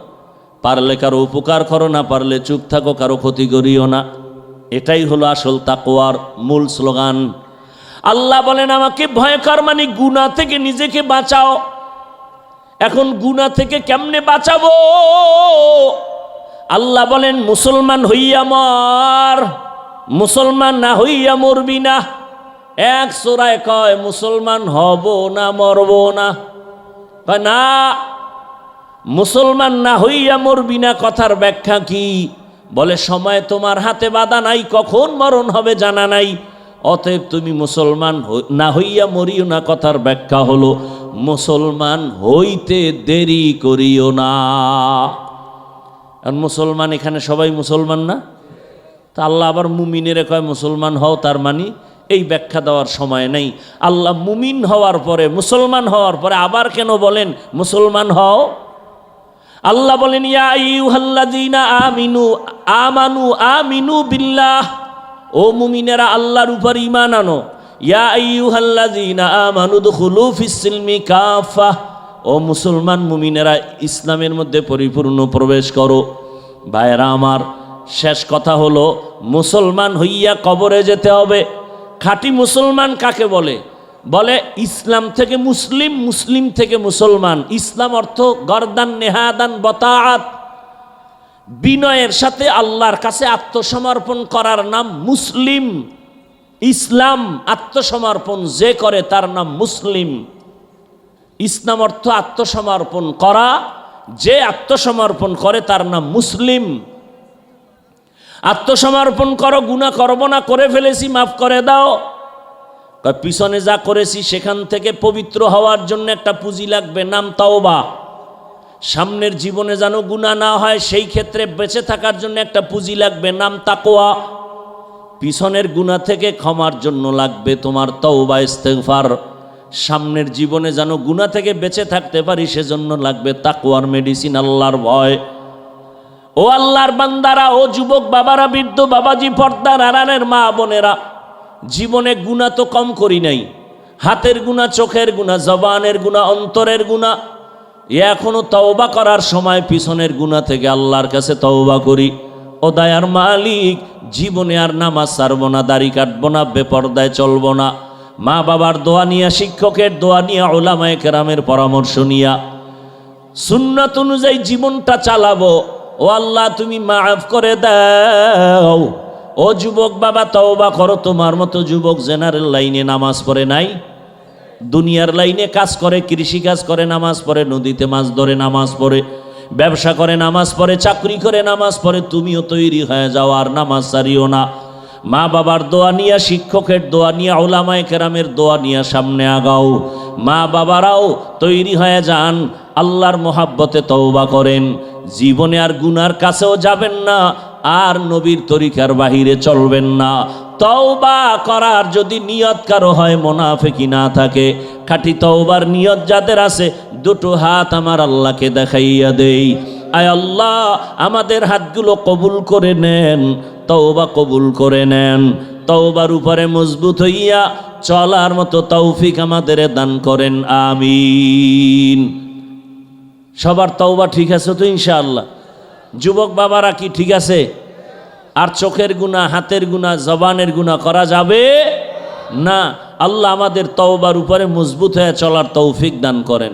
পারলে কারো উপকার করো, না পারলে চুপ থাকো, কারো ক্ষতি করিও না। এটাই হলো আসল তাকওয়ার মূল স্লোগান। আল্লাহ বলেন আমাকে ভয় কর, মানে গুনাহ থেকে নিজেকে বাঁচাও। এখন গুনাহ থেকে কেমনে বাঁচাবো? আল্লাহ বলেন মুসলমান হইয়া মর, মুসলমান না হইয়া মরবি না। এক সূরায় কয় মুসলমান হব না মরব না, কয় না মুসলমান না হইয়া মরবি না। কথার ব্যাখ্যা কি? বলে সময় তোমার হাতে বাঁধা নাই, কখন মরণ হবে জানা নাই, অতএব তুমি মুসলমান না হইয়া মরিও না। কথার ব্যাখ্যা হলো মুসলমান হইতে দেরি করিও না। আর মুসলমান এখানে সবাই মুসলমান না, তা আল্লাহ আবার মুমিনেরে কয় মুসলমান হও, তার মানে এই ব্যাখ্যা দেওয়ার সময় নেই। আল্লাহ মুমিন হওয়ার পরে, মুসলমান হওয়ার পরে আবার কেন বলেন মুসলমান হও? আল্লাহ বলেন ইয়া আইয়ুহাল্লাযীনা আমানু আমিনু বিল্লাহ, ও মুমিনেরা আল্লাহর উপর ঈমান আনো। ইয়া আইয়ুহাল্লাযীনা আমানু দুখুলু ফিস-সিলমি কাফা, ও মুসলমান মুমিনেরা ইসলামের মধ্যে পরিপূর্ণ প্রবেশ করো। ভাইরা আমার, শেষ কথা হলো মুসলমান হইয়া কবরে যেতে হবে। খাঁটি মুসলমান কাকে বলে? বলে ইসলাম থেকে মুসলিম, মুসলিম থেকে মুসলমান। ইসলাম অর্থ গরদান নেহাদান বতাআত, বিনয়ের সাথে আল্লাহর কাছে আত্মসমর্পণ করার নাম মুসলিম। ইসলাম আত্মসমর্পণ যে করে তার নাম মুসলিম। ইসলাম অর্থ আত্মসমর্পণ করা, যে আত্মসমর্পণ করে তার নাম মুসলিম। আত্মসমর্পণ করো, গুনাহ করব না, করে ফেলেছি মাফ করে দাও। পিছনে যা করেছি সেখান থেকে পবিত্র হওয়ার জন্য একটা পুঁজি লাগবে, নাম তাওবা। সামনের জীবনে যেন গুনাহ না হয় সেই ক্ষেত্রে বেঁচে থাকার জন্য একটা পুঁজি লাগবে, নাম তাকওয়া। পিছনের গুনাহ থেকে ক্ষমার জন্য লাগবে তোমার তাওবা ইস্তেগফার। সামনের জীবনে যেন গুনাহ থেকে বেঁচে থাকতে পারি সেজন্য লাগবে তাকওয়ার মেডিসিন, আল্লাহর ভয়। ও আল্লাহর বান্দারা, ও যুবক বাবারা, বৃদ্ধ বাবাজি, পর্দার আড়ালের মা বোনেরা, জীবনে গুনাহ তো কম করি নাই। হাতের গুনাহ, চোখের গুনাহ, জবানের গুনাহ, অন্তরের গুনাহ। এখনো তওবা করার সময় পিছনের গুনাহ থেকে আল্লাহর কাছে তওবা করি। ও দয়ার মালিক, জীবনে আর নামাজ ছাড়বো না, দাড়ি কাটবো না, বেপরদায় চলবো না। মা বাবার দোয়া নিয়া, শিক্ষকের দোয়া নিয়া, উলামায়ে কেরামের পরামর্শ নিয়া সুন্নাত অনুযায়ী জীবনটা চালাবো। ও আল্লাহ তুমি মাফ করে দাও। ও যুবক বাবা, তওবা করো। তোমার মতো যুবক জেনারেল লাইনে নামাজ পড়ে নাই, দুনিয়ার লাইনে কাজ করে, কৃষি কাজ করে নামাজ পড়ে, নদীতে মাছ ধরে নামাজ পড়ে, ব্যবসা করে নামাজ পড়ে, চাকরি করে নামাজ পড়ে। তুমিও তৈরি হয়ে যাও, আর নামাজ ছাড়িও না। মা বাবার দোয়া নিয়া, শিক্ষকের দোয়া নিয়া, উলামায়ে কেরামের দোয়া নিয়া সামনে আগাও। মা বাবারাও তৈরি হয়ে যান, আল্লাহর মোহাব্বতে তওবা করেন। জীবনে আর গুনার কাছেও যাবেন না, আর নবীর তরিকার বাহিরে চলবেন না। তওবা করার যদি নিয়ত কারো হয়, মুনাফিকি না থাকে, খাঁটি তওবার নিয়ত যাদের আছে, দুটো হাত আমার আল্লাহকে দেখাইয়া দেই। আয় আল্লাহ, আমাদের হাতগুলো কবুল করে নেন, তওবা কবুল করে নেন। তওবার উপরে মজবুত হইয়া চলার মতো তৌফিক আমাদের দান করেন, আমিন। সবার তওবা ঠিক আছে তো ইনশাআল্লাহ? যুবক বাবারা কি ঠিক আছে? আর চোখের গুনাহ, হাতের গুনাহ, জবানের গুনাহ করা যাবে না। আল্লাহ আমাদের তওবার উপরে মজবুত হয়ে চলার তৌফিক দান করেন।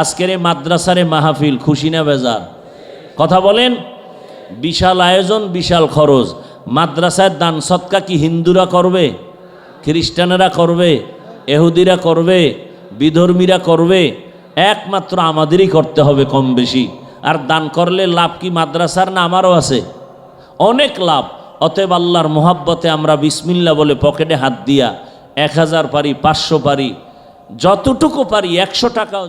আজকের এই মাদ্রাসারে মাহফিল, খুশি না বেজার? কথা বলেন। বিশাল আয়োজন, বিশাল খরচ। মাদ্রাসায় দান সৎকা কি হিন্দুরা করবে? খ্রিস্টানেরা করবে, এহুদিরা করবে, বিধর্মীরা করবে, একমাত্র আমাদেরই করতে হবে কম বেশি। আর দান করলে লাভ কি মাদ্রাসার না আমারও আছে? অনেক লাভ। অতএব আল্লাহর মোহাব্বতে আমরা বিসমিল্লাহ বলে পকেটে হাত দিয়া 1000 পারি, 500 পারি, যতটুকু পারি, 100 টাকাও